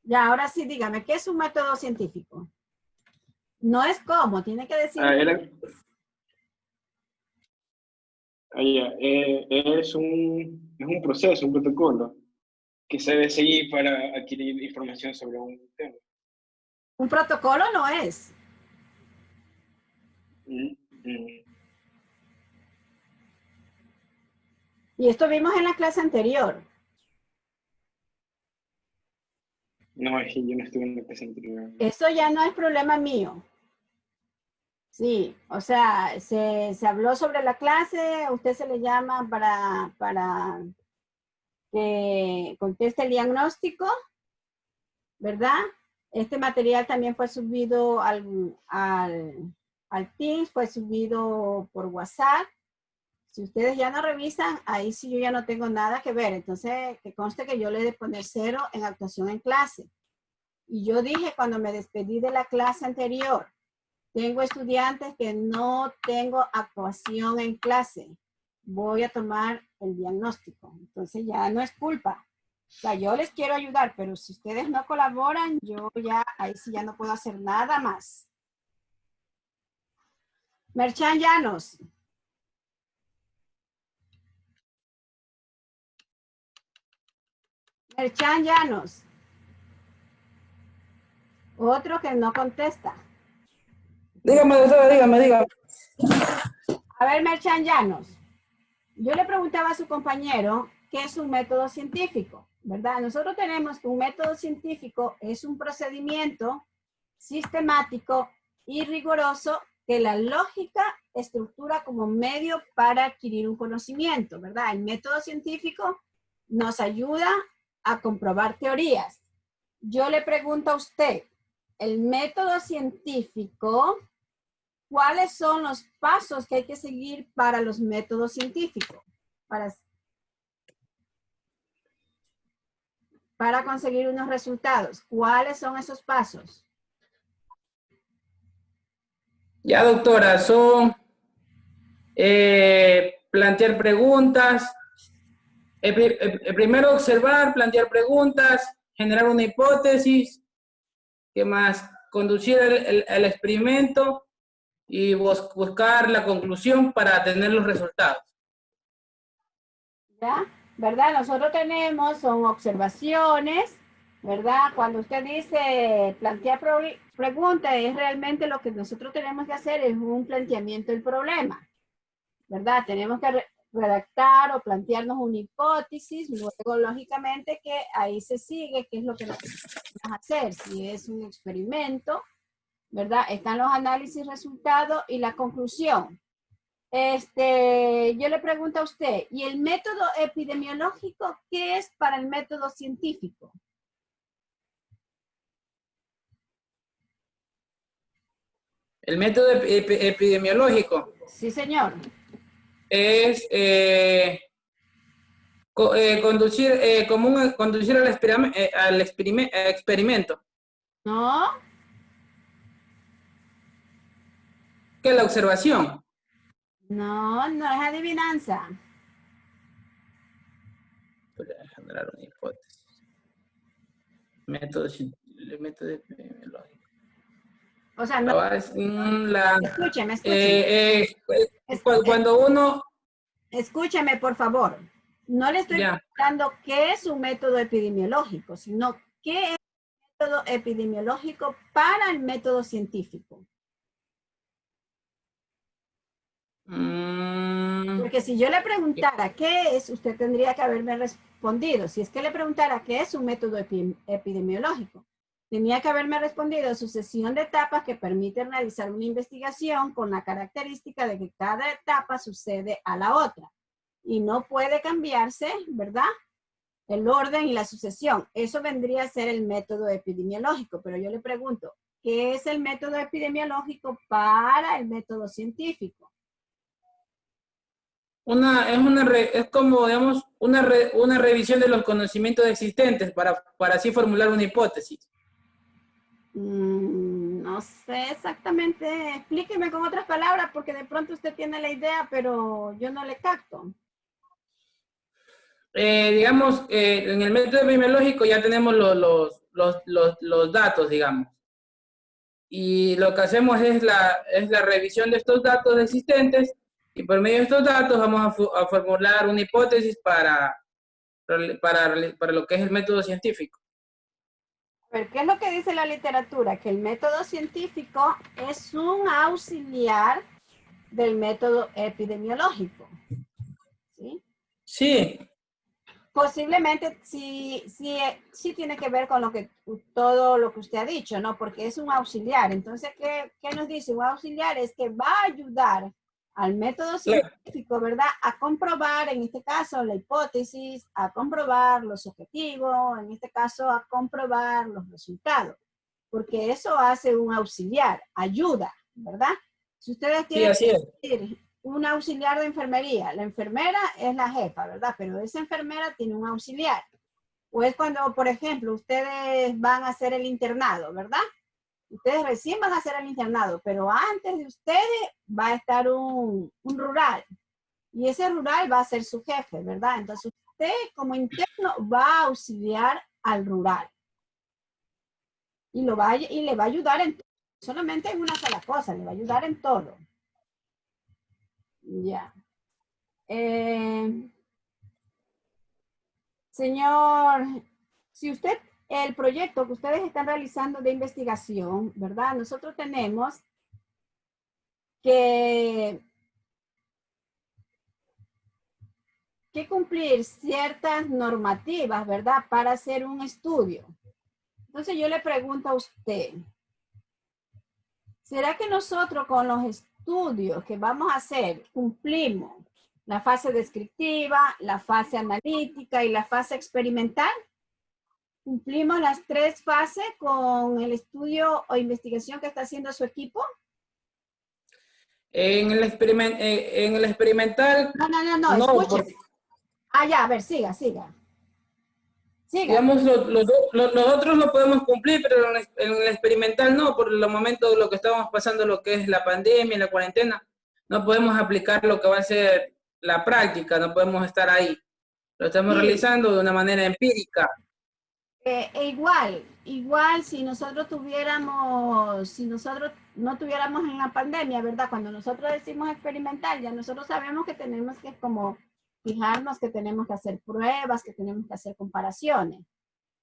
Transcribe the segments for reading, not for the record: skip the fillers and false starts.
Ya, ahora sí, dígame, ¿qué es un método científico? No es cómo, tiene que decir. Es un proceso, un protocolo que se debe seguir para adquirir información sobre un tema. Un protocolo no es. Mm, mm. Y esto vimos en la clase anterior. No, es que yo no estuve en la clase anterior. Eso ya no es problema mío. Sí, o sea, se habló sobre la clase, a usted se le llama para que conteste el diagnóstico, ¿verdad? Este material también fue subido al Teams, fue subido por WhatsApp. Si ustedes ya no revisan, ahí sí yo ya no tengo nada que ver. Entonces, que conste que yo le he de poner 0 en actuación en clase. Y yo dije cuando me despedí de la clase anterior, tengo estudiantes que no tengo actuación en clase. Voy a tomar el diagnóstico. Entonces ya no es culpa. O sea, yo les quiero ayudar, pero si ustedes no colaboran, yo ya, ahí sí ya no puedo hacer nada más. Merchan Llanos. Merchan Llanos. Otro que no contesta. Dígame, doctora, dígame. A ver, Merchan Llanos. Yo le preguntaba a su compañero qué es un método científico, ¿verdad? Nosotros tenemos que un método científico es un procedimiento sistemático y riguroso que la lógica estructura como medio para adquirir un conocimiento, ¿verdad? El método científico nos ayuda a comprobar teorías. Yo le pregunto a usted, el método científico, ¿cuáles son los pasos que hay que seguir para los métodos científicos? Para conseguir unos resultados. ¿Cuáles son esos pasos? Ya, doctora, son plantear preguntas, primero observar, plantear preguntas, generar una hipótesis, ¿qué más? Conducir el experimento y buscar la conclusión para tener los resultados. ¿Ya? ¿Verdad? Nosotros tenemos, son observaciones, ¿verdad? Cuando usted dice plantear preguntas, es realmente lo que nosotros tenemos que hacer, es un planteamiento del problema, ¿verdad? Tenemos que redactar o plantearnos una hipótesis, luego lógicamente que ahí se sigue qué es lo que nosotros vamos a hacer, si es un experimento, ¿verdad? Están los análisis, resultados y la conclusión. Yo le pregunto a usted, ¿y el método epidemiológico qué es para el método científico? El método epidemiológico. Sí, señor. Es conducir al experimento. No, ¿Qué es la observación? no es adivinanza. Generar una hipótesis. Método epidemiológico. O sea, no. Escúcheme. Cuando uno... Escúcheme, por favor. No le estoy preguntando qué es un método epidemiológico, sino qué es un método epidemiológico para el método científico. Porque si yo le preguntara qué es, usted tendría que haberme respondido. Si es que le preguntara qué es un método epidemiológico, tenía que haberme respondido sucesión de etapas que permiten realizar una investigación con la característica de que cada etapa sucede a la otra. Y no puede cambiarse, ¿verdad? El orden y la sucesión. Eso vendría a ser el método epidemiológico. Pero yo le pregunto, ¿qué es el método epidemiológico para el método científico? Es como, digamos, una revisión de los conocimientos existentes para así formular una hipótesis. No sé exactamente, explíqueme con otras palabras porque de pronto usted tiene la idea, pero yo no le capto. digamos, en el método epidemiológico ya tenemos los datos, digamos. Y lo que hacemos es la revisión de estos datos existentes y por medio de estos datos vamos a formular una hipótesis para lo que es el método científico. A ver, ¿qué es lo que dice la literatura? Que el método científico es un auxiliar del método epidemiológico. ¿Sí? Sí, Posiblemente sí tiene que ver con todo lo que usted ha dicho, ¿no? Porque es un auxiliar. Entonces, ¿qué nos dice? Un auxiliar es que va a ayudar al método científico, ¿verdad? A comprobar, en este caso, la hipótesis, a comprobar los objetivos, en este caso, a comprobar los resultados. Porque eso hace un auxiliar, ayuda, ¿verdad? Si ustedes sí, quieren así es. decir un auxiliar de enfermería, la enfermera es la jefa, ¿verdad? Pero esa enfermera tiene un auxiliar. O es cuando, por ejemplo, ustedes van a hacer el internado, ¿verdad? Ustedes recién van a hacer el internado, pero antes de ustedes va a estar un rural. Y ese rural va a ser su jefe, ¿verdad? Entonces usted como interno va a auxiliar al rural. Y le va a ayudar solamente en una sola cosa, le va a ayudar en todo. Ya. Señor, si usted, el proyecto que ustedes están realizando de investigación, ¿verdad? Nosotros tenemos que cumplir ciertas normativas, ¿verdad? Para hacer un estudio. Entonces yo le pregunto a usted, ¿será que nosotros con los estudios que vamos a hacer cumplimos la fase descriptiva, la fase analítica y la fase experimental? ¿Cumplimos las 3 fases con el estudio o investigación que está haciendo su equipo? En el experimental, No, no, escúcheme. porque Ya, a ver, siga. digamos, los otros lo podemos cumplir, pero en el experimental no, por el momento de lo que estamos pasando, lo que es la pandemia, la cuarentena, no podemos aplicar lo que va a ser la práctica, no podemos estar ahí. Lo estamos Sí. realizando de una manera empírica. Igual si nosotros no tuviéramos en la pandemia, ¿verdad? Cuando nosotros decimos experimental, ya nosotros sabemos que tenemos que como fijarnos que tenemos que hacer pruebas, que tenemos que hacer comparaciones.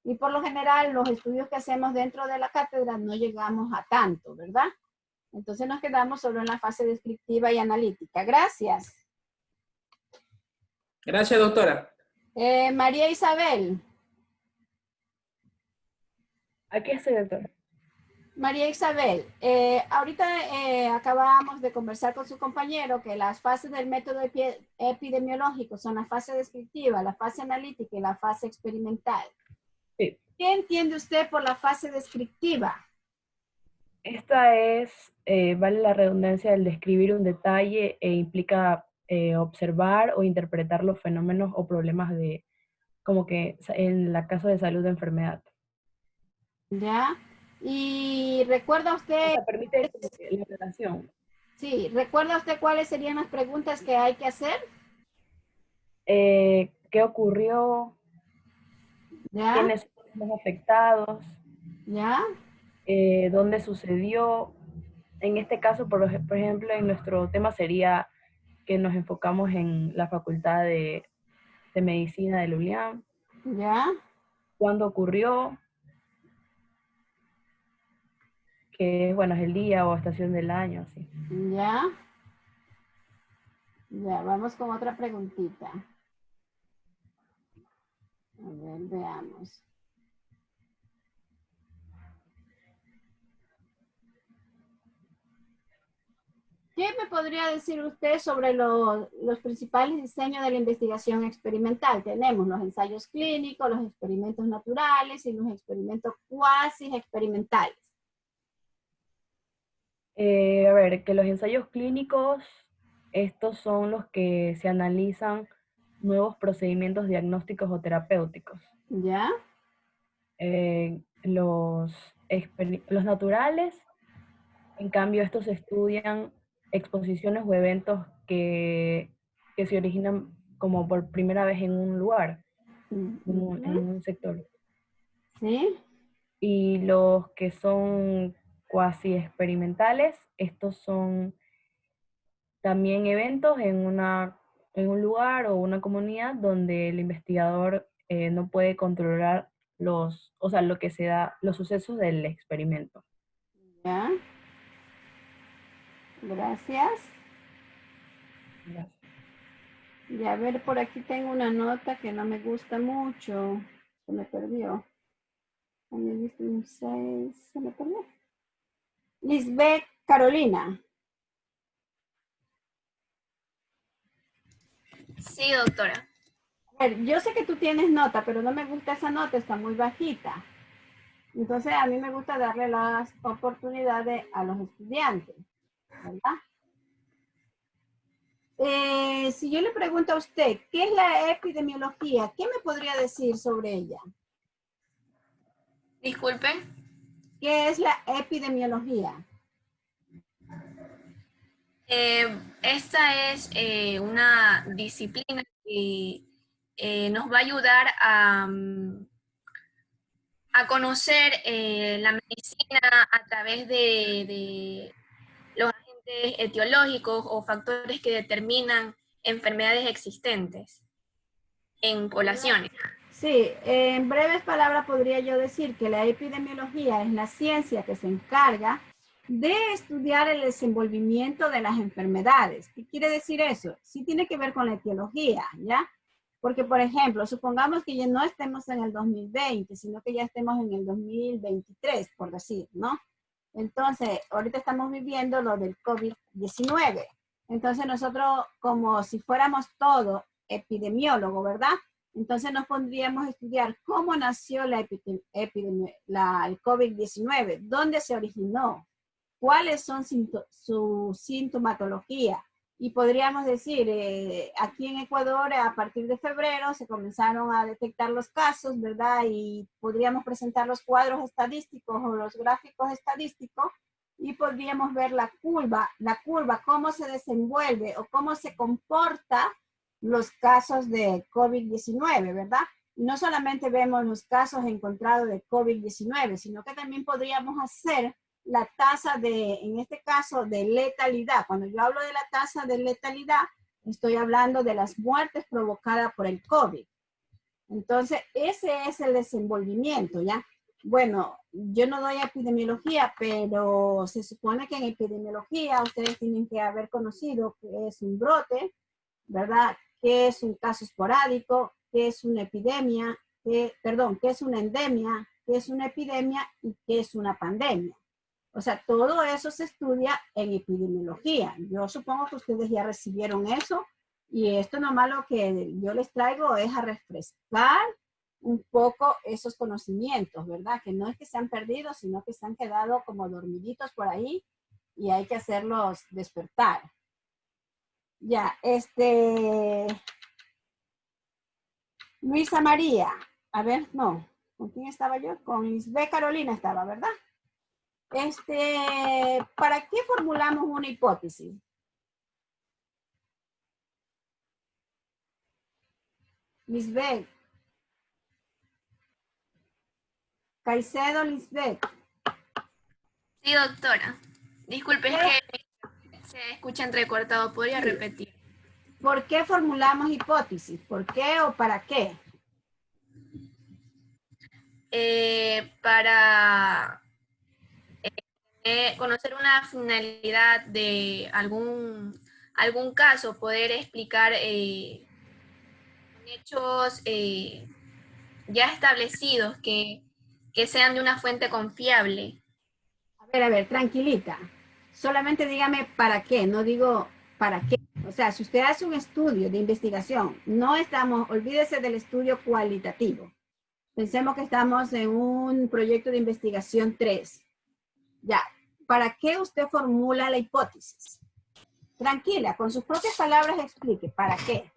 Y por lo general, los estudios que hacemos dentro de la cátedra no llegamos a tanto, ¿verdad? Entonces nos quedamos solo en la fase descriptiva y analítica. Gracias. Gracias, doctora. María Isabel. Aquí estoy, doctora. María Isabel, ahorita acabamos de conversar con su compañero que las fases del método epidemiológico son la fase descriptiva, la fase analítica y la fase experimental. Sí. ¿Qué entiende usted por la fase descriptiva? Esta es, vale la redundancia, el describir un detalle e implica observar o interpretar los fenómenos o problemas de, como que en la caso de salud de enfermedad. ¿Ya? Y recuerda usted... O sea, permite la relación. Sí, ¿recuerda usted cuáles serían las preguntas que hay que hacer? ¿Qué ocurrió? ¿Ya? ¿Quiénes son los afectados? ¿Ya? ¿Dónde sucedió? En este caso, por ejemplo, en nuestro tema sería que nos enfocamos en la Facultad de Medicina de la ULIAM. ¿Ya? ¿Cuándo ocurrió? Que bueno, es el día o estación del año, así. ¿Ya? Ya, vamos con otra preguntita. A ver, veamos. ¿Qué me podría decir usted sobre los principales diseños de la investigación experimental? Tenemos los ensayos clínicos, los experimentos naturales y los experimentos cuasi experimentales. A ver, que los ensayos clínicos, estos son los que se analizan nuevos procedimientos diagnósticos o terapéuticos. ¿Ya? Los naturales, en cambio, estos estudian exposiciones o eventos que se originan como por primera vez en un lugar, en Ujú. un sector. ¿Sí? Y los que son cuasi experimentales, estos son también eventos en un lugar o una comunidad donde el investigador no puede controlar o sea, lo que se da, los sucesos del experimento. Ya. Gracias. Gracias. Y a ver, por aquí tengo una nota que no me gusta mucho. Se me perdió. Un 6, se me perdió. Lisbeth Carolina. Sí, doctora. A ver, yo sé que tú tienes nota, pero no me gusta esa nota, está muy bajita. Entonces, a mí me gusta darle las oportunidades a los estudiantes, ¿verdad? Si yo le pregunto a usted, ¿qué es la epidemiología? ¿Qué me podría decir sobre ella? Disculpe. ¿Qué es la epidemiología? Esta es una disciplina que nos va a ayudar a conocer la medicina a través de los agentes etiológicos o factores que determinan enfermedades existentes en poblaciones. Sí, en breves palabras podría yo decir que la epidemiología es la ciencia que se encarga de estudiar el desenvolvimiento de las enfermedades. ¿Qué quiere decir eso? Sí tiene que ver con la etiología, ¿ya? Porque, por ejemplo, supongamos que ya no estemos en el 2020, sino que ya estemos en el 2023, por decir, ¿no? Entonces, ahorita estamos viviendo lo del COVID-19. Entonces, nosotros, como si fuéramos todo epidemiólogo, ¿verdad? Entonces nos pondríamos a estudiar cómo nació el COVID-19, dónde se originó, cuáles son su sintomatología. Y podríamos decir, aquí en Ecuador, a partir de febrero, se comenzaron a detectar los casos, ¿verdad? Y podríamos presentar los cuadros estadísticos o los gráficos estadísticos y podríamos ver la curva, cómo se desenvuelve o cómo se comporta los casos de COVID-19, ¿verdad? Y no solamente vemos los casos encontrados de COVID-19, sino que también podríamos hacer la tasa de, en este caso, de letalidad. Cuando yo hablo de la tasa de letalidad, estoy hablando de las muertes provocadas por el COVID. Entonces, ese es el desenvolvimiento, ¿ya? Bueno, yo no doy epidemiología, pero se supone que en epidemiología ustedes tienen que haber conocido qué es un brote, ¿verdad? ¿Qué es un caso esporádico? ¿Qué es una epidemia? ¿Qué es una endemia? ¿Qué es una epidemia? ¿Y qué es una pandemia? O sea, todo eso se estudia en epidemiología. Yo supongo que ustedes ya recibieron eso y esto nomás lo que yo les traigo es a refrescar un poco esos conocimientos, ¿verdad? Que no es que se han perdido, sino que se han quedado como dormiditos por ahí y hay que hacerlos despertar. Ya, Luisa María, a ver, no, ¿con quién estaba yo? Con Lisbeth Carolina estaba, ¿verdad? ¿Para qué formulamos una hipótesis? Lisbeth, Caicedo, Lisbeth. Sí, doctora. Disculpe, es que se escucha entrecortado. ¿Podría Sí. repetir? ¿Por qué formulamos hipótesis? ¿Por qué o para qué? Para conocer una finalidad de algún caso, poder explicar hechos ya establecidos que sean de una fuente confiable. A ver, tranquilita. Solamente dígame para qué, no digo para qué. O sea, si usted hace un estudio de investigación, no estamos, olvídese del estudio cualitativo. Pensemos que estamos en un proyecto de investigación 3. Ya, ¿para qué usted formula la hipótesis? Tranquila, con sus propias palabras explique, ¿para qué?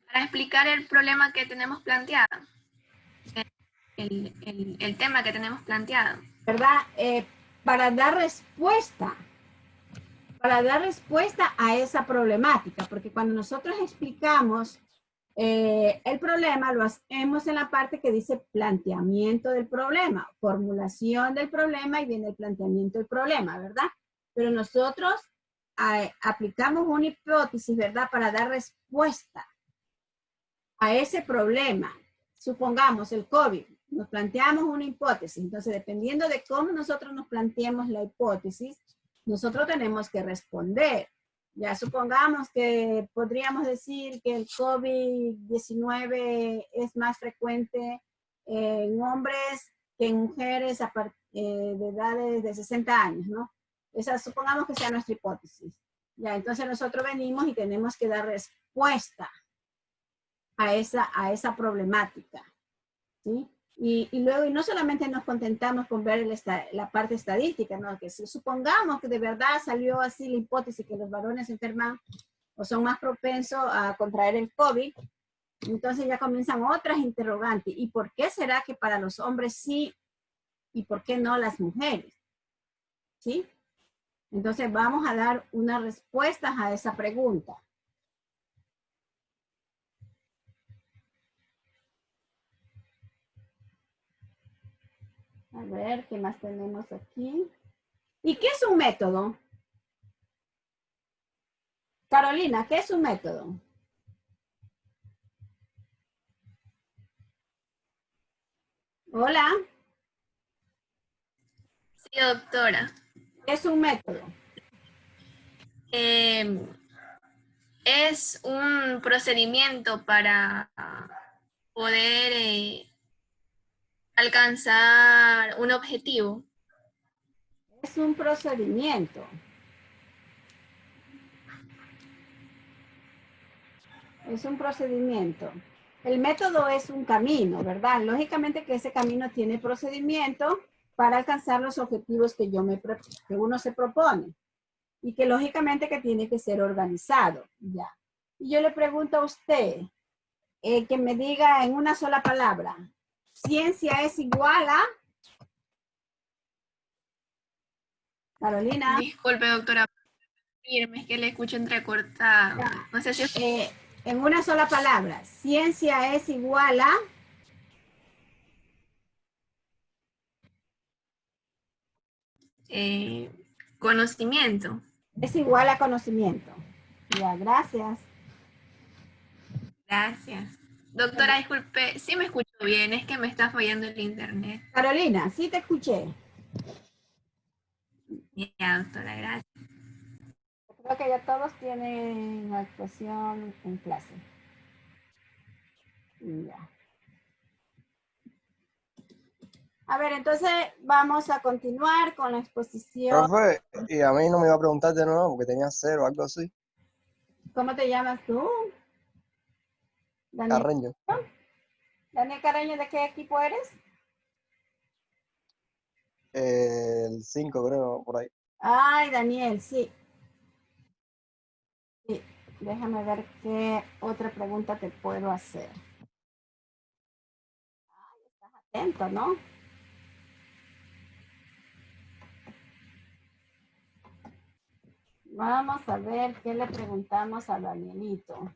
Para explicar el problema que tenemos planteado, el tema que tenemos planteado. ¿Verdad? Para dar respuesta para dar respuesta a esa problemática, porque cuando nosotros explicamos el problema, lo hacemos en la parte que dice planteamiento del problema, formulación del problema y viene el planteamiento del problema, ¿verdad? Pero nosotros aplicamos una hipótesis, ¿verdad? Para dar respuesta a ese problema. Supongamos el COVID, nos planteamos una hipótesis, entonces dependiendo de cómo nosotros nos planteemos la hipótesis, nosotros tenemos que responder. Ya supongamos que podríamos decir que el COVID-19 es más frecuente en hombres que en mujeres de edades de 60 años, ¿no? Esa supongamos que sea nuestra hipótesis. Ya, entonces nosotros venimos y tenemos que dar respuesta a esa problemática, ¿sí? Y luego, y no solamente nos contentamos con ver la parte estadística, ¿no? Que si supongamos que de verdad salió así la hipótesis que los varones se enferman o son más propensos a contraer el COVID, entonces ya comienzan otras interrogantes. ¿Y por qué será que para los hombres sí y por qué no las mujeres? ¿Sí? Entonces vamos a dar unas respuestas a esa pregunta. A ver, ¿qué más tenemos aquí? ¿Y qué es un método? Carolina, ¿qué es un método? Hola, Sí, doctora. ¿qué es un método? Eh, es un procedimiento para poder alcanzar un objetivo. Es un procedimiento. Es un procedimiento. El método es un camino, ¿verdad? Lógicamente que ese camino tiene procedimiento para alcanzar los objetivos que uno se propone. Y que lógicamente que tiene que ser organizado, ya. Y yo le pregunto a usted, que me diga en una sola palabra, ciencia es igual a... Carolina. Disculpe, doctora, es que le escucho entrecortado. Ya. No sé si En una sola palabra, ciencia es igual a... conocimiento. Es igual a conocimiento. Ya, gracias. Gracias. Doctora, disculpe, sí me escucho bien, es que me está fallando el internet. Carolina, sí te escuché. Ya, doctora, gracias. Creo que ya todos tienen actuación en clase. Ya. A ver, entonces vamos a continuar con la exposición. Profe, y a mí no me iba a preguntar de nuevo porque tenía 0 o algo así. ¿Cómo te llamas tú? Daniel. Carreño. Daniel Carreño, ¿de qué equipo eres? El 5 creo, por ahí. Ay, Daniel, sí. Sí. Déjame ver qué otra pregunta te puedo hacer. Ay, estás atento, ¿no? Vamos a ver qué le preguntamos a Danielito.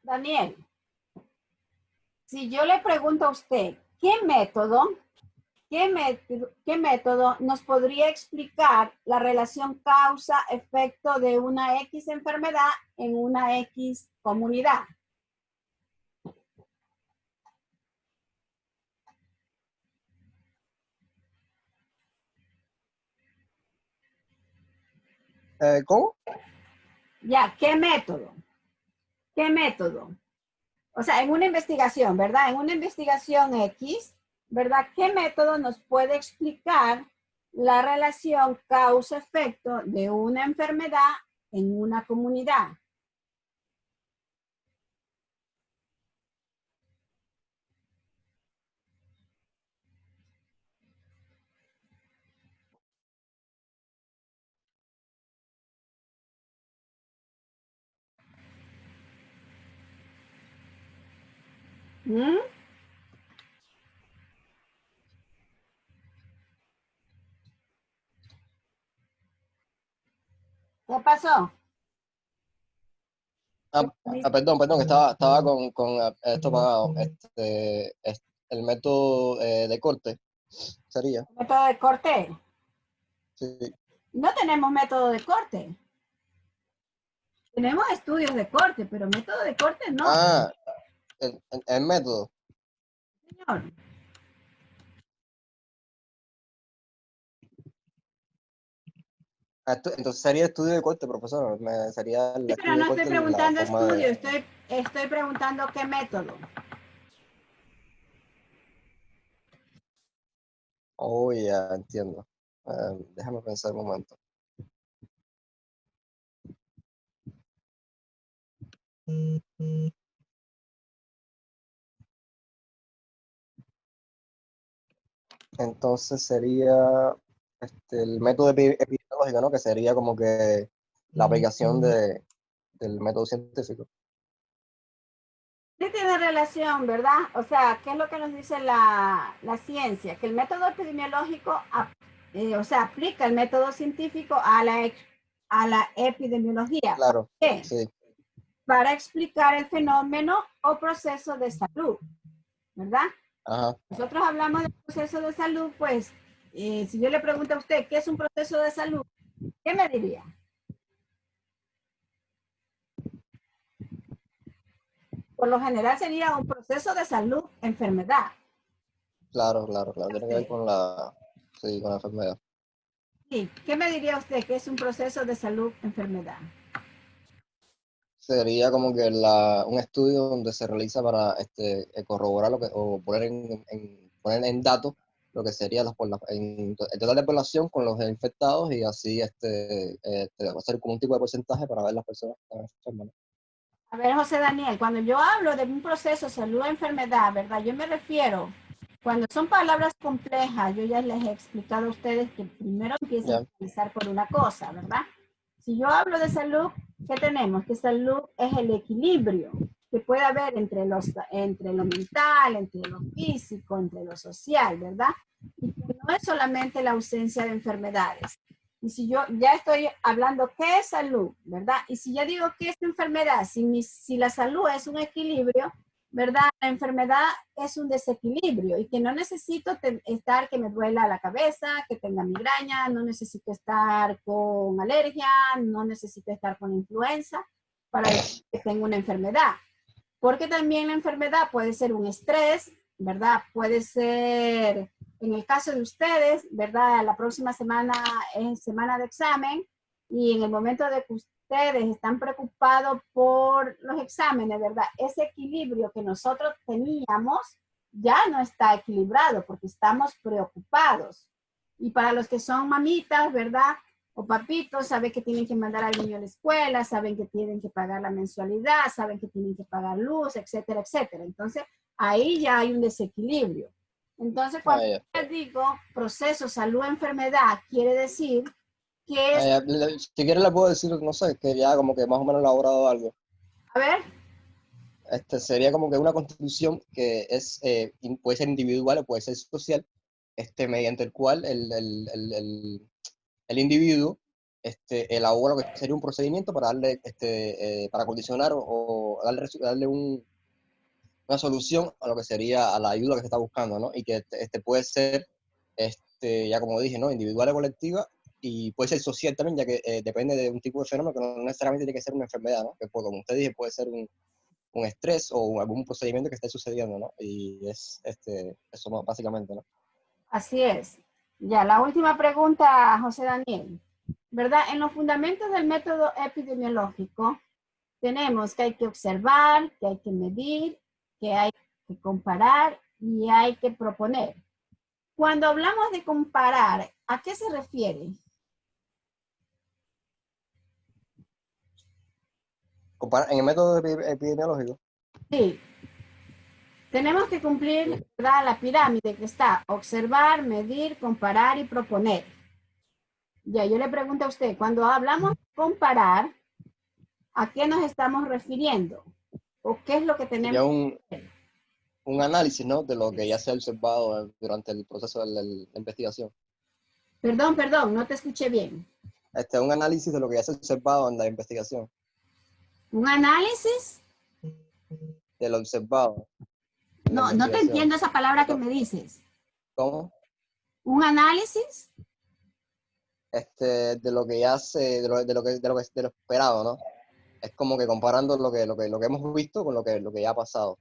Daniel, si yo le pregunto a usted, qué método nos podría explicar la relación causa-efecto de una X enfermedad en una X comunidad? ¿Cómo? Ya, ¿qué método? ¿Qué método? O sea, en una investigación, ¿verdad? En una investigación X, ¿verdad? ¿Qué método nos puede explicar la relación causa-efecto de una enfermedad en una comunidad? ¿Mm? ¿Qué pasó? Perdón, que estaba con esto apagado. El método de corte sería. ¿Método de corte? Sí. No tenemos método de corte. Tenemos estudios de corte, pero método de corte no, Ah, el método. señor. Entonces sería estudio de corte, profesor. Sería el Sí, pero estudio de no estoy corte, la preguntando forma estudio, de. estoy preguntando qué método. Oh, ya entiendo. Déjame pensar un momento. Entonces sería el método epidemiológico, ¿no? Que sería como que la aplicación del método científico. Sí tiene relación, ¿verdad? O sea, ¿qué es lo que nos dice la ciencia? Que el método epidemiológico, o sea, aplica el método científico a la epidemiología. ¿Para Claro, qué? sí. Para explicar el fenómeno o proceso de salud, ¿verdad? Ajá. Nosotros hablamos de proceso de salud, pues, si yo le pregunto a usted, ¿qué es un proceso de salud? ¿Qué me diría? Por lo general sería un proceso de salud, enfermedad. Claro. Tiene que ver con sí, con la enfermedad. Sí, ¿qué me diría usted que es un proceso de salud, enfermedad? Sería como que un estudio donde se realiza para corroborar o poner en datos lo que sería el total de población con los infectados y así hacer como un tipo de porcentaje para ver las personas que están enfermas, ¿no? A ver, José Daniel, cuando yo hablo de un proceso salud, enfermedad, ¿verdad? Yo me refiero, cuando son palabras complejas, yo ya les he explicado a ustedes que primero empiecen a Ya, analizar por una cosa, ¿verdad? Si yo hablo de salud, ¿qué tenemos? Que salud es el equilibrio que puede haber entre lo mental, entre lo físico, entre lo social, ¿verdad? Y que no es solamente la ausencia de enfermedades. Y si yo ya estoy hablando qué es salud, ¿verdad? Y si ya digo qué es enfermedad, si la salud es un equilibrio, ¿verdad? La enfermedad es un desequilibrio y que no necesito estar que me duela la cabeza, que tenga migraña, no necesito estar con alergia, no necesito estar con influenza para decir que tengo una enfermedad. Porque también la enfermedad puede ser un estrés, ¿verdad? Puede ser, en el caso de ustedes, ¿verdad? La próxima semana es semana de examen y en el momento de que ustedes están preocupados por los exámenes, ¿verdad? Ese equilibrio que nosotros teníamos ya no está equilibrado porque estamos preocupados. Y para los que son mamitas, ¿verdad? O papitos, saben que tienen que mandar al niño a la escuela, saben que tienen que pagar la mensualidad, saben que tienen que pagar luz, etcétera, etcétera. Entonces, ahí ya hay un desequilibrio. Entonces, cuando ya. les digo proceso salud-enfermedad, quiere decir que es, Ya. Si quieres le puedo decir, no sé, que ya como que más o menos elaborado algo. a ver, Sería como que una constitución que puede ser individual o puede ser social, mediante el cual el individuo elabora lo que sería un procedimiento para darle, para condicionar o darle una solución a lo que sería a la ayuda que se está buscando, ¿no? Y que puede ser, ya como dije, ¿no? Individual o colectiva, y puede ser social también, ya que depende de un tipo de fenómeno que no necesariamente tiene que ser una enfermedad, ¿no? Que como usted dije, puede ser un estrés o algún procedimiento que esté sucediendo, ¿no? Y es eso básicamente, ¿no? así es. Ya, la última pregunta, José Daniel, ¿verdad? En los fundamentos del método epidemiológico, tenemos que hay que observar, que hay que medir, que hay que comparar y hay que proponer. Cuando hablamos de comparar, ¿a qué se refiere? En el método epidemiológico, Sí, tenemos que cumplir, ¿verdad?, la pirámide que está observar, medir, comparar y proponer. Ya, yo le pregunto a usted, cuando hablamos de comparar, ¿a qué nos estamos refiriendo? ¿O qué es lo que tenemos sería que hacer? un análisis, ¿no? De lo que ya se ha observado durante el proceso de la investigación. Perdón, no te escuché bien. Un análisis de lo que ya se ha observado en la investigación. ¿Un análisis? De lo observado. en la No te investigación. entiendo esa palabra que me dices. ¿Cómo? ¿Un análisis? De lo que ya se, de lo esperado, ¿no? Es como que comparando lo que hemos visto con lo que ya ha pasado.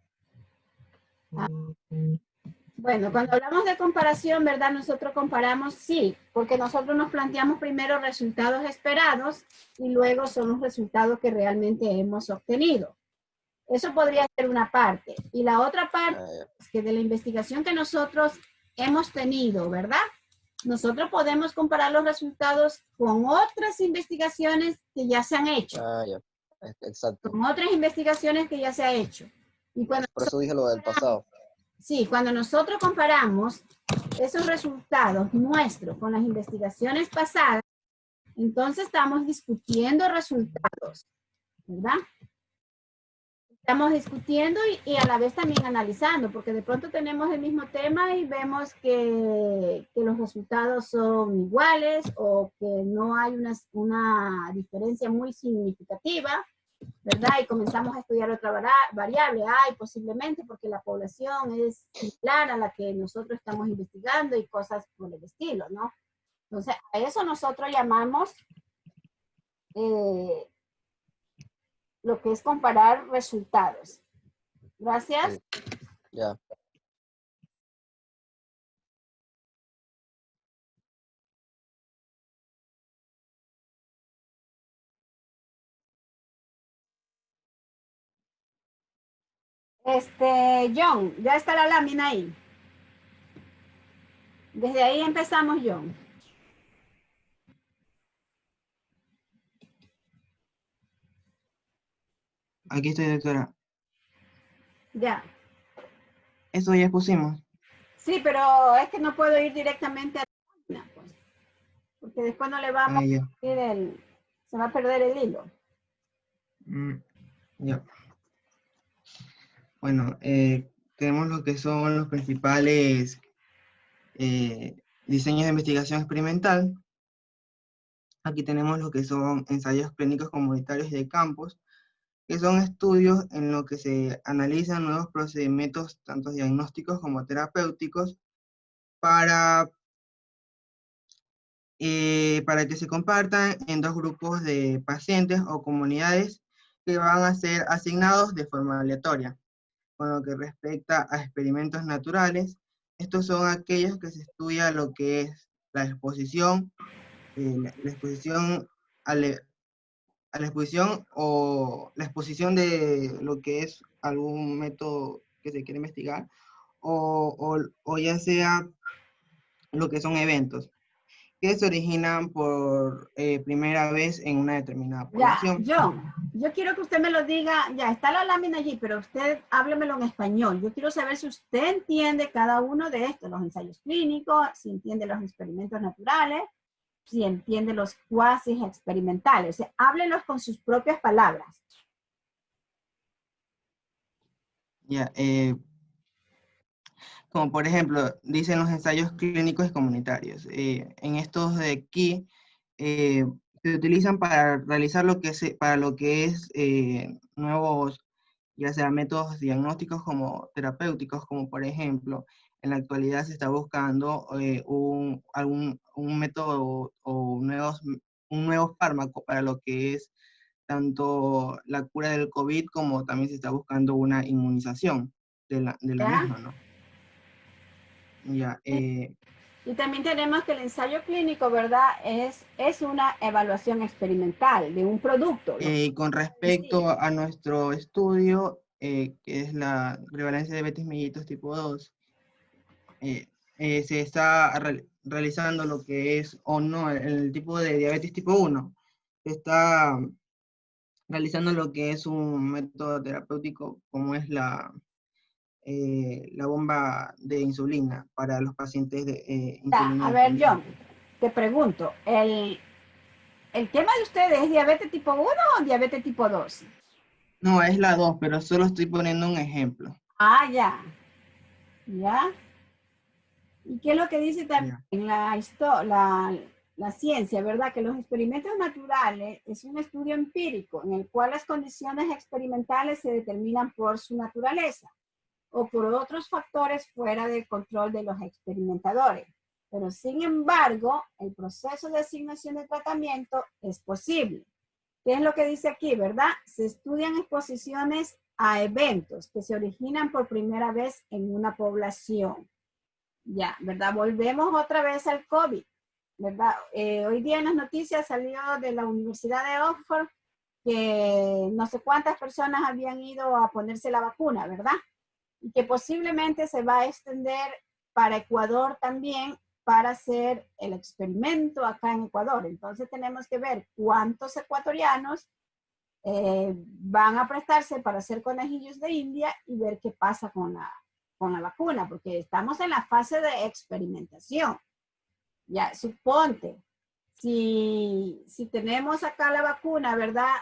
Bueno, cuando hablamos de comparación, ¿verdad? Nosotros comparamos, sí, porque nosotros nos planteamos primero resultados esperados y luego son los resultados que realmente hemos obtenido. Eso podría ser una parte. Y la otra parte es que de la investigación que nosotros hemos tenido, ¿verdad? Nosotros podemos comparar los resultados con otras investigaciones que ya se han hecho. Exacto. Con otras investigaciones que ya se ha hecho. Y cuando por eso dije lo del pasado. Sí, cuando nosotros comparamos esos resultados nuestros con las investigaciones pasadas, entonces estamos discutiendo resultados, ¿verdad? Estamos discutiendo y a la vez también analizando, porque de pronto tenemos el mismo tema y vemos que los resultados son iguales o que no hay una diferencia muy significativa, ¿verdad? Y comenzamos a estudiar otra variable, posiblemente porque la población es similar a la que nosotros estamos investigando y cosas por el estilo, ¿no? Entonces, a eso nosotros llamamos lo que es comparar resultados. Gracias. Sí. Ya. John, ya está la lámina ahí. Desde ahí empezamos, John. Aquí estoy, doctora. Ya. Eso ya pusimos. Sí, pero es que no puedo ir directamente a la lámina, pues, porque después no le vamos a ir se va a perder el hilo. Ya. Bueno, tenemos lo que son los principales diseños de investigación experimental. Aquí tenemos lo que son ensayos clínicos comunitarios y de campos, que son estudios en los que se analizan nuevos procedimientos, tanto diagnósticos como terapéuticos, para que se compartan en dos grupos de pacientes o comunidades que van a ser asignados de forma aleatoria. Con lo que respecta a experimentos naturales, estos son aquellos que se estudia lo que es la exposición, a la exposición o la exposición de lo que es algún método que se quiere investigar, o ya sea lo que son eventos que se originan por primera vez en una determinada población. Ya, yo quiero que usted me lo diga, ya está la lámina allí, pero usted háblemelo en español. Yo quiero saber si usted entiende cada uno de estos, los ensayos clínicos, si entiende los experimentos naturales, si entiende los cuasi experimentales. O sea, háblelos con sus propias palabras. Ya, como por ejemplo, dicen los ensayos clínicos y comunitarios. En estos de aquí se utilizan para realizar para lo que es nuevos, ya sea métodos diagnósticos como terapéuticos, como por ejemplo, en la actualidad se está buscando un método o un nuevo fármaco para lo que es tanto la cura del COVID como también se está buscando una inmunización de la misma, ¿no? Ya, y también tenemos que el ensayo clínico, ¿verdad? Es una evaluación experimental de un producto. Con respecto a nuestro estudio, que es la prevalencia de diabetes mellitus tipo 2, se está realizando lo que es, o no, el tipo de diabetes tipo 1. Se está realizando lo que es un método terapéutico como es la bomba de insulina para los pacientes de insulina. A ver, John, te pregunto, ¿el tema de ustedes es diabetes tipo 1 o diabetes tipo 2? No, es la 2, pero solo estoy poniendo un ejemplo. Ah, ya. ¿Ya? ¿Y qué es lo que dice también la ciencia, verdad? Que los experimentos naturales es un estudio empírico en el cual las condiciones experimentales se determinan por su naturaleza o por otros factores fuera del control de los experimentadores. Pero sin embargo, el proceso de asignación de tratamiento es posible. ¿Qué es lo que dice aquí, verdad? Se estudian exposiciones a eventos que se originan por primera vez en una población. Ya, ¿verdad? Volvemos otra vez al COVID, ¿verdad? Hoy día en las noticias salió de la Universidad de Oxford que no sé cuántas personas habían ido a ponerse la vacuna, ¿verdad? Y que posiblemente se va a extender para Ecuador también para hacer el experimento acá en Ecuador. Entonces tenemos que ver cuántos ecuatorianos van a prestarse para hacer conejillos de India y ver qué pasa con la vacuna, porque estamos en la fase de experimentación. Ya, suponte, si tenemos acá la vacuna, ¿verdad?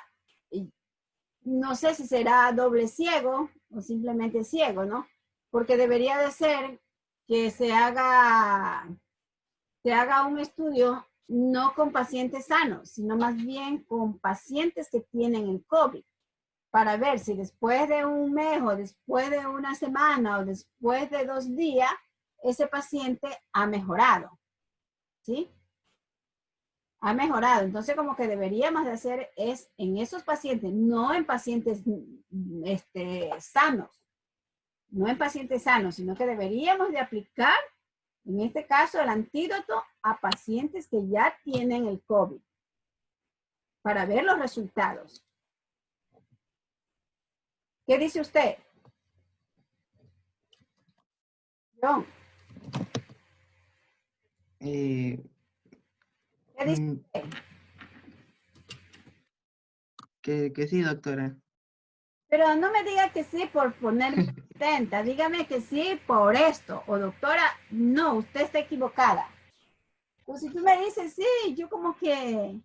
No sé si será doble ciego o simplemente ciego, ¿no? Porque debería de ser que se haga un estudio no con pacientes sanos, sino más bien con pacientes que tienen el COVID, para ver si después de un mes o después de una semana o después de 2 días, ese paciente ha mejorado, ¿sí? Ha mejorado. Entonces, como que deberíamos de hacer es en esos pacientes, no en pacientes sanos, no en pacientes sanos, sino que deberíamos de aplicar, en este caso, el antídoto a pacientes que ya tienen el COVID, para ver los resultados. ¿Qué dice usted? John. ¿Qué dice usted? Que sí, doctora. Pero no me diga que sí por ponerme contenta, dígame que sí por esto, o doctora, no, usted está equivocada. O si tú me dices sí, yo como que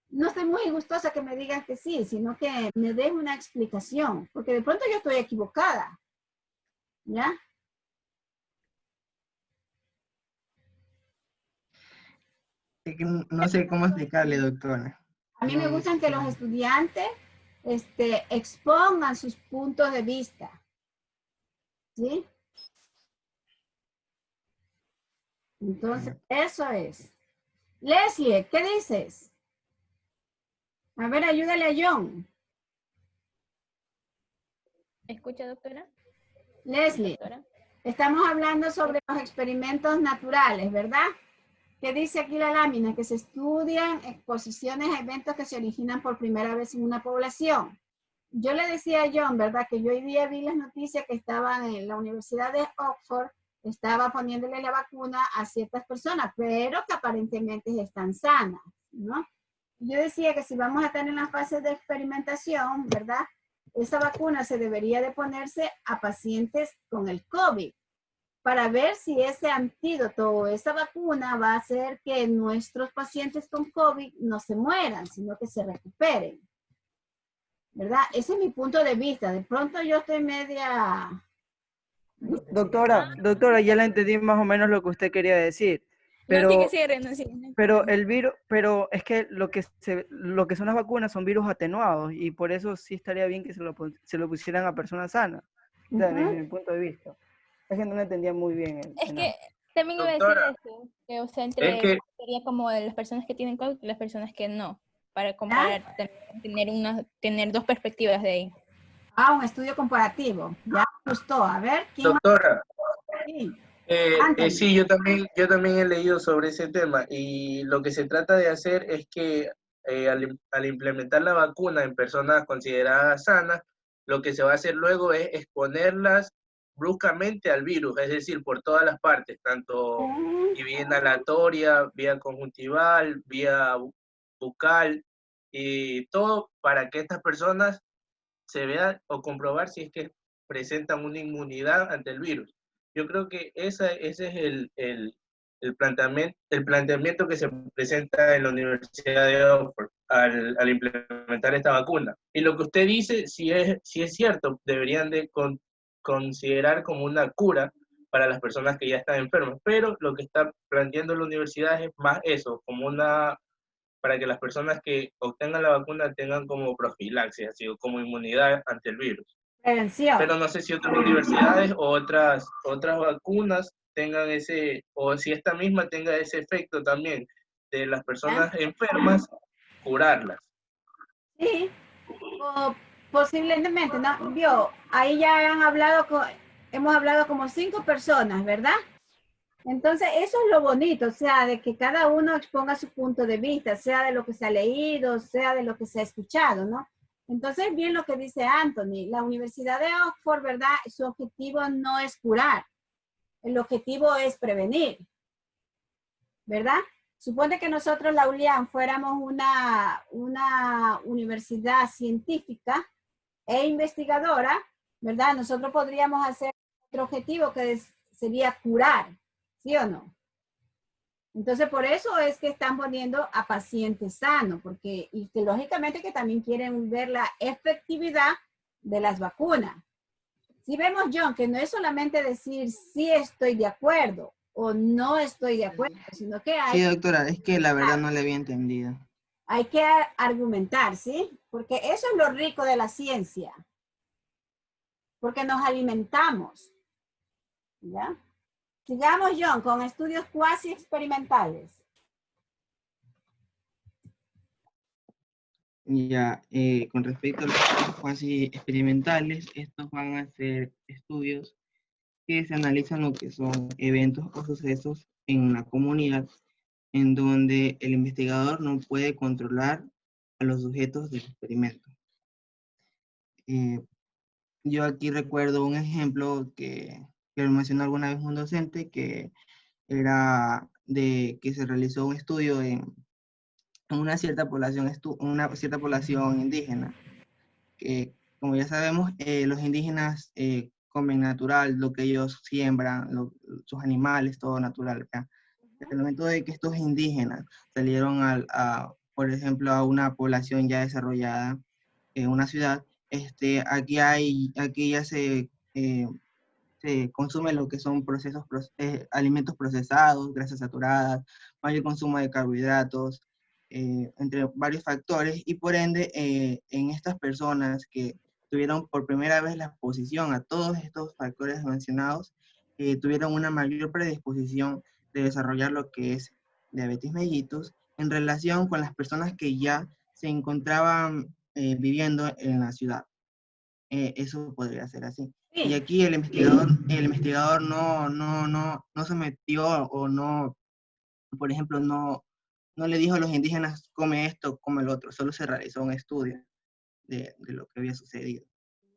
no estoy muy gustosa que me digas que sí, sino que me des una explicación, porque de pronto yo estoy equivocada, ¿ya? Es que no sé cómo explicarle, doctora. A mí me gustan que los estudiantes expongan sus puntos de vista, ¿sí? Entonces, eso es. Leslie, ¿qué dices? A ver, ayúdale a John. ¿Escucha, doctora? Leslie, Doctora. estamos hablando sobre los experimentos naturales, ¿verdad? ¿Qué dice aquí la lámina? Que se estudian exposiciones a eventos que se originan por primera vez en una población. Yo le decía a John, ¿verdad? Que yo hoy día vi las noticias que estaban en la Universidad de Oxford, estaba poniéndole la vacuna a ciertas personas, pero que aparentemente están sanas, ¿no? Yo decía que si vamos a estar en la fase de experimentación, ¿verdad? Esa vacuna se debería de ponerse a pacientes con el COVID para ver si ese antídoto o esa vacuna va a hacer que nuestros pacientes con COVID no se mueran, sino que se recuperen. ¿Verdad? Ese es mi punto de vista. De pronto yo estoy media... Doctora, ya la entendí más o menos lo que usted quería decir. Pero, No, sigue, no sigue. pero el virus, pero es que lo que son las vacunas son virus atenuados y por eso sí estaría bien que se lo pusieran a personas sanas, desde mi punto de vista. Es que no lo entendía muy bien. Es que también iba a decir eso, que o sea, sería como de las personas que tienen COVID y las personas que no, para comparar, tener 2 perspectivas de ahí. Ah, un estudio comparativo. Ya me gustó. A ver, ¿quién Doctora, más? sí, yo también he leído sobre ese tema y lo que se trata de hacer es que al implementar la vacuna en personas consideradas sanas, lo que se va a hacer luego es exponerlas bruscamente al virus, es decir, por todas las partes, tanto vía inhalatoria, vía conjuntival, vía bucal, y todo para que estas personas se vean o comprobar si es que presentan una inmunidad ante el virus. Yo creo que ese es el planteamiento que se presenta en la Universidad de Oxford al implementar esta vacuna. Y lo que usted dice, si es cierto, deberían de considerar como una cura para las personas que ya están enfermas, pero lo que está planteando la universidad es más eso, como para que las personas que obtengan la vacuna tengan como profilaxis, así como inmunidad ante el virus. Prevención. Pero no sé si otras universidades o otras vacunas tengan o si esta misma tenga ese efecto también de las personas enfermas, curarlas. Sí, o posiblemente, ¿no? Vio, ahí ya hemos hablado como 5 personas, ¿verdad? Entonces, eso es lo bonito, o sea, de que cada uno exponga su punto de vista, sea de lo que se ha leído, sea de lo que se ha escuchado, ¿no? Entonces, bien lo que dice Anthony, la Universidad de Oxford, ¿verdad? Su objetivo no es curar, el objetivo es prevenir, ¿verdad? Supone que nosotros, la ULIAN, fuéramos una universidad científica e investigadora, ¿verdad? Nosotros podríamos hacer otro objetivo que sería curar, ¿sí o no? Entonces, por eso es que están poniendo a pacientes sanos, porque y que lógicamente que también quieren ver la efectividad de las vacunas. Si vemos, John, que no es solamente decir sí estoy de acuerdo o no estoy de acuerdo, sino que Sí, doctora, es que la verdad no le había entendido. hay que argumentar, ¿sí? Porque eso es lo rico de la ciencia. Porque nos alimentamos, ¿ya? Sigamos, John, con estudios cuasi experimentales. Ya, con respecto a los estudios cuasi experimentales, estos van a ser estudios que se analizan lo que son eventos o sucesos en una comunidad en donde el investigador no puede controlar a los sujetos del experimento. Yo aquí recuerdo un ejemplo que lo mencionó alguna vez un docente, que era de que se realizó un estudio en una cierta población indígena, que como ya sabemos, los indígenas comen natural, lo que ellos siembran, sus animales, todo natural. ¿Ya? En el momento de que estos indígenas salieron por ejemplo, a una población ya desarrollada en una ciudad, aquí ya se consume lo que son alimentos procesados, grasas saturadas, mayor consumo de carbohidratos, entre varios factores, y por ende, en estas personas que tuvieron por primera vez la exposición a todos estos factores mencionados, tuvieron una mayor predisposición de desarrollar lo que es diabetes mellitus en relación con las personas que ya se encontraban viviendo en la ciudad. Eso podría ser así. Sí. Y aquí el investigador no sometió o no, por ejemplo, no le dijo a los indígenas come esto, come el otro, solo se realizó un estudio de lo que había sucedido.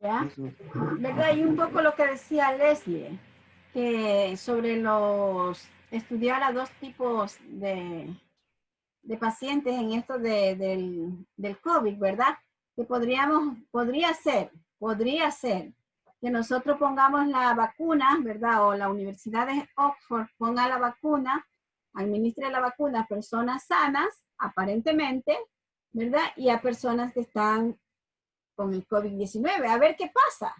¿Ya? Eso. ¿Verdad? Y un poco lo que decía Leslie, que sobre estudiar a 2 tipos de pacientes en esto del COVID, ¿verdad? Que podría ser que nosotros pongamos la vacuna, ¿verdad? O la Universidad de Oxford ponga la vacuna, administre la vacuna a personas sanas, aparentemente, ¿verdad? Y a personas que están con el COVID-19. A ver qué pasa.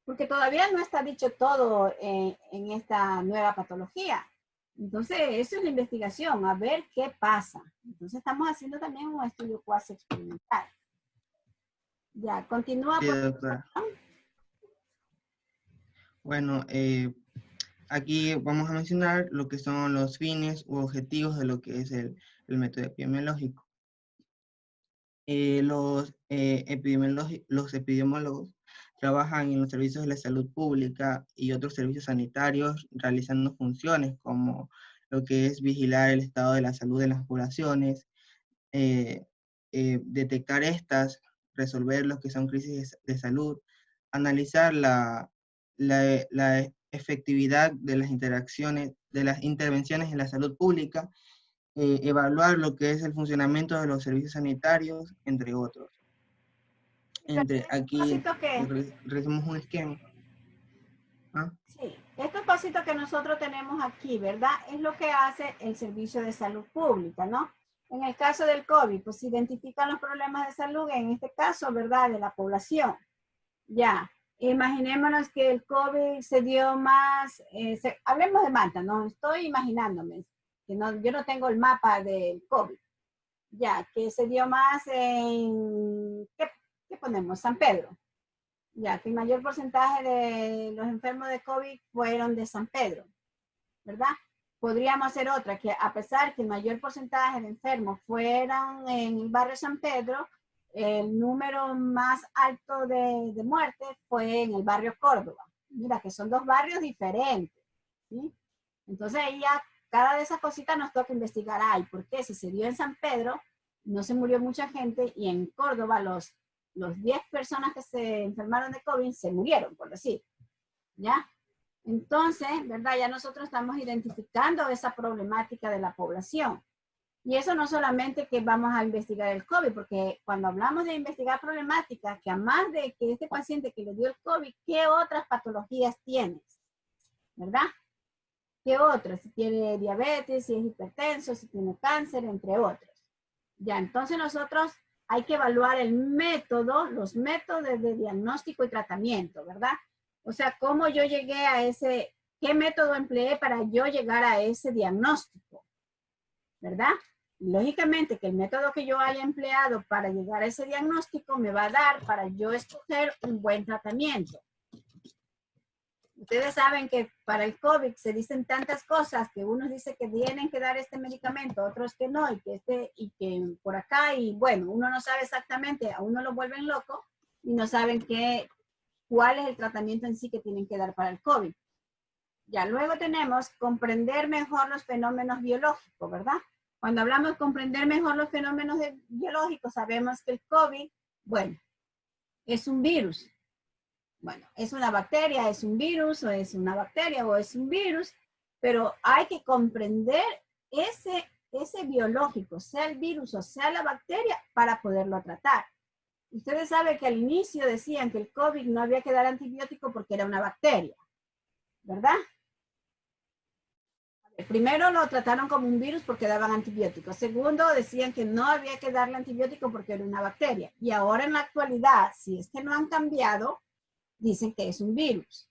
Porque todavía no está dicho todo en esta nueva patología. Entonces, eso es la investigación, a ver qué pasa. Entonces, estamos haciendo también un estudio cuasi experimental. Ya, continúa. Sí, doctora. Bueno, aquí vamos a mencionar lo que son los fines u objetivos de lo que es el método epidemiológico. Los epidemiólogos trabajan en los servicios de la salud pública y otros servicios sanitarios, realizando funciones como lo que es vigilar el estado de la salud de las poblaciones, detectar estas, resolver lo que son crisis de salud, analizar la efectividad de las intervenciones en la salud pública, evaluar lo que es el funcionamiento de los servicios sanitarios, entre otros. Aquí realizamos un esquema. ¿Ah? Sí, estos pasitos que nosotros tenemos aquí, ¿verdad? Es lo que hace el Servicio de Salud Pública, ¿no? En el caso del COVID, pues se identifican los problemas de salud, en este caso, ¿verdad? De la población. Ya. Imaginémonos que el COVID se dio más, hablemos de Malta, no estoy imaginándome, que no, yo no tengo el mapa del COVID, ya, que se dio más en, ¿qué ponemos? San Pedro, ya, que el mayor porcentaje de los enfermos de COVID fueron de San Pedro, ¿verdad? Podríamos hacer otra, que a pesar que el mayor porcentaje de enfermos fueran en el barrio San Pedro, el número más alto de muertes fue en el barrio Córdoba. Mira, que son dos barrios diferentes, ¿sí? Entonces ahí ya cada de esas cositas nos toca investigar. Ay, ¿por qué? Si se dio en San Pedro, no se murió mucha gente, y en Córdoba los 10 personas que se enfermaron de COVID se murieron, por decir, ¿ya? Entonces, ¿verdad? Ya nosotros estamos identificando esa problemática de la población. Y eso no solamente que vamos a investigar el COVID, porque cuando hablamos de investigar problemáticas, que además de que este paciente que le dio el COVID, ¿qué otras patologías tienes? ¿Verdad? ¿Qué otras? Si tiene diabetes, si es hipertenso, si tiene cáncer, entre otros. Ya, entonces nosotros hay que evaluar el método, los métodos de diagnóstico y tratamiento, ¿verdad? O sea, cómo yo llegué a ese, qué método empleé para yo llegar a ese diagnóstico, ¿verdad? Lógicamente que el método que yo haya empleado para llegar a ese diagnóstico me va a dar para yo escoger un buen tratamiento. Ustedes saben que para el COVID se dicen tantas cosas, que unos dicen que tienen que dar este medicamento, otros que no, y que por acá, y bueno, uno no sabe exactamente, a uno lo vuelven loco y no saben cuál es el tratamiento en sí que tienen que dar para el COVID. Ya, luego tenemos comprender mejor los fenómenos biológicos, ¿verdad? Cuando hablamos de comprender mejor los fenómenos biológicos, sabemos que el COVID, bueno, es un virus. Bueno, es una bacteria, es un virus, o es una bacteria, o es un virus, pero hay que comprender ese biológico, sea el virus o sea la bacteria, para poderlo tratar. Ustedes saben que al inicio decían que el COVID no había que dar antibiótico porque era una bacteria, ¿verdad? Primero lo trataron como un virus porque daban antibióticos. Segundo, decían que no había que darle antibiótico porque era una bacteria. Y ahora en la actualidad, si es que no han cambiado, dicen que es un virus.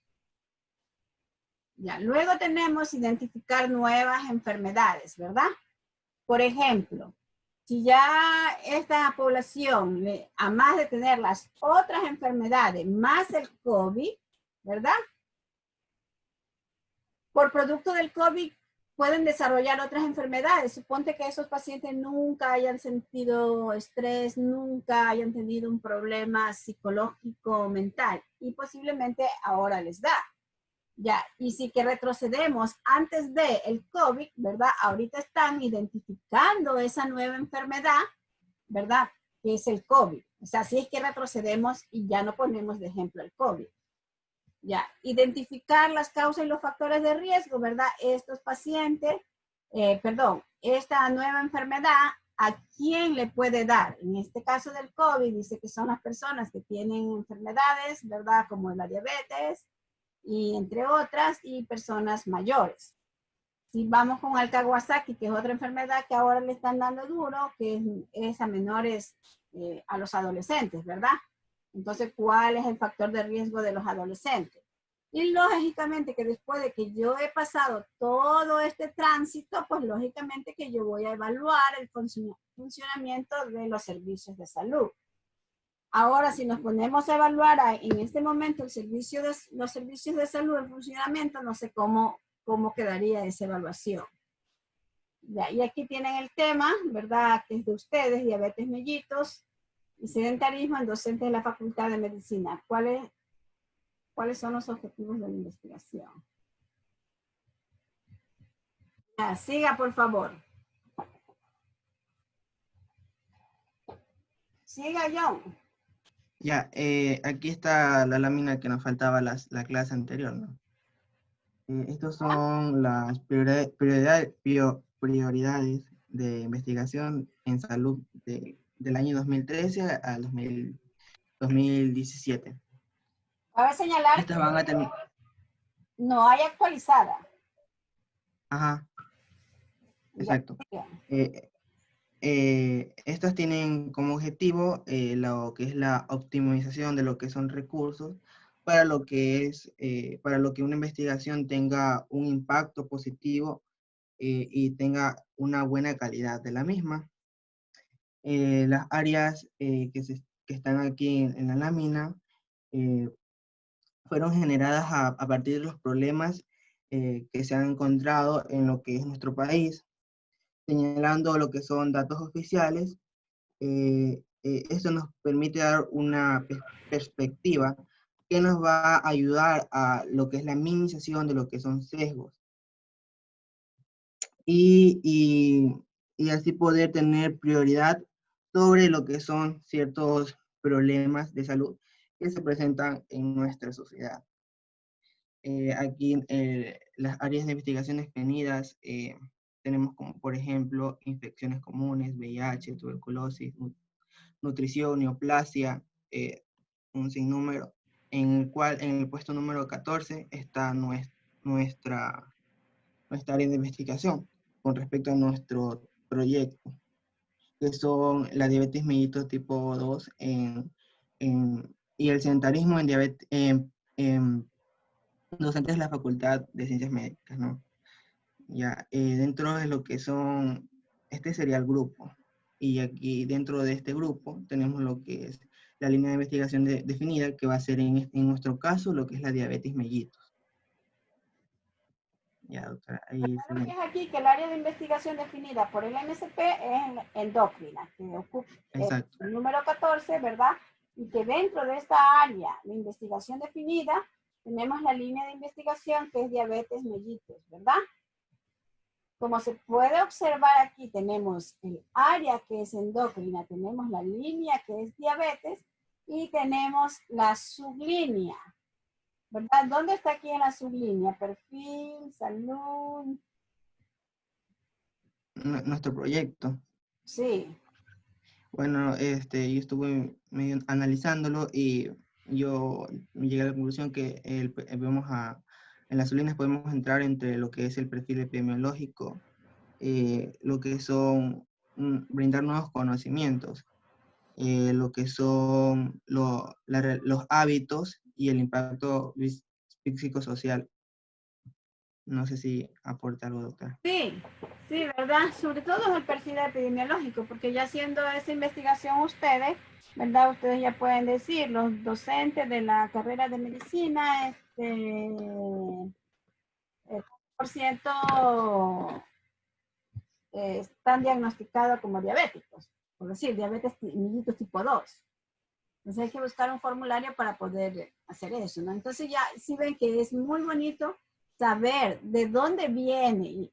Ya, luego tenemos identificar nuevas enfermedades, ¿verdad? Por ejemplo, si ya esta población, a más de tener las otras enfermedades, más el COVID, ¿verdad? Por producto del COVID, pueden desarrollar otras enfermedades. Suponte que esos pacientes nunca hayan sentido estrés, nunca hayan tenido un problema psicológico o mental, y posiblemente ahora les da. Ya, y si que retrocedemos antes del COVID, ¿verdad? Ahorita están identificando esa nueva enfermedad, ¿verdad? Que es el COVID. O sea, si es que retrocedemos y ya no ponemos de ejemplo el COVID. Ya, identificar las causas y los factores de riesgo, ¿verdad? Estos pacientes, esta nueva enfermedad, ¿a quién le puede dar? En este caso del COVID, dice que son las personas que tienen enfermedades, ¿verdad? Como la diabetes, y entre otras, y personas mayores. Si vamos con el Kawasaki, que es otra enfermedad que ahora le están dando duro, que es a menores, a los adolescentes, ¿verdad? Entonces, ¿cuál es el factor de riesgo de los adolescentes? Y lógicamente que después de que yo he pasado todo este tránsito, pues lógicamente que yo voy a evaluar el funcionamiento de los servicios de salud. Ahora, si nos ponemos a evaluar en este momento los servicios de salud, el funcionamiento, no sé cómo quedaría esa evaluación. Ya, y aquí tienen el tema, ¿verdad? Que es de ustedes, diabetes mellitus y sedentarismo en docentes de la Facultad de Medicina. ¿Cuáles son los objetivos de la investigación? Ya, siga, por favor. Siga, John. Ya, aquí está la lámina que nos faltaba la clase anterior, ¿no? Estos son las prioridades de investigación en salud del año 2013 al 2017. Cabe señalar Estas van a tener... no hay actualizada. Ajá, exacto. Estas tienen como objetivo lo que es la optimización de lo que son recursos para lo que es, para lo que una investigación tenga un impacto positivo y tenga una buena calidad de la misma. Las áreas que están aquí en la lámina fueron generadas a partir de los problemas que se han encontrado en lo que es nuestro país, señalando lo que son datos oficiales. Esto nos permite dar una perspectiva que nos va a ayudar a lo que es la minimización de lo que son sesgos. Y así poder tener prioridad sobre lo que son ciertos problemas de salud que se presentan en nuestra sociedad. Aquí las áreas de investigación definidas tenemos como, por ejemplo, infecciones comunes, VIH, tuberculosis, nutrición, neoplasia, un sinnúmero, en el cual en el puesto número 14 está nuestra área de investigación con respecto a nuestro proyecto, que son la diabetes mellitus tipo 2 y el sedentarismo en diabetes docentes de la Facultad de Ciencias Médicas, ¿no? Ya, dentro de lo que son, este sería el grupo, y aquí dentro de este grupo tenemos lo que es la línea de investigación definida, que va a ser en nuestro caso lo que es la diabetes mellitus. Ya, doctora, ahí Lo que es aquí que el área de investigación definida por el MSP es endocrina, que ocupa el número 14, ¿verdad? Y que dentro de esta área de investigación definida tenemos la línea de investigación que es diabetes mellitus, ¿verdad? Como se puede observar aquí, tenemos el área que es endocrina, tenemos la línea que es diabetes y tenemos la sublínea, ¿verdad? ¿Dónde está aquí en la sublínea? Perfil, salud. Nuestro proyecto. Sí. Bueno, yo estuve medio analizándolo y yo llegué a la conclusión que en las líneas podemos entrar entre lo que es el perfil epidemiológico, lo que son brindar nuevos conocimientos, lo que son los hábitos y el impacto psicosocial. No sé si aporta algo, doctora. Sí, sí, ¿verdad? Sobre todo el perfil epidemiológico, porque ya haciendo esa investigación ustedes, ¿verdad? Ustedes ya pueden decir, los docentes de la carrera de medicina, por ciento están diagnosticados como diabéticos, por decir, diabetes mellitus tipo 2. Entonces hay que buscar un formulario para poder hacer eso, ¿no? Entonces ya sí ven que es muy bonito saber de dónde viene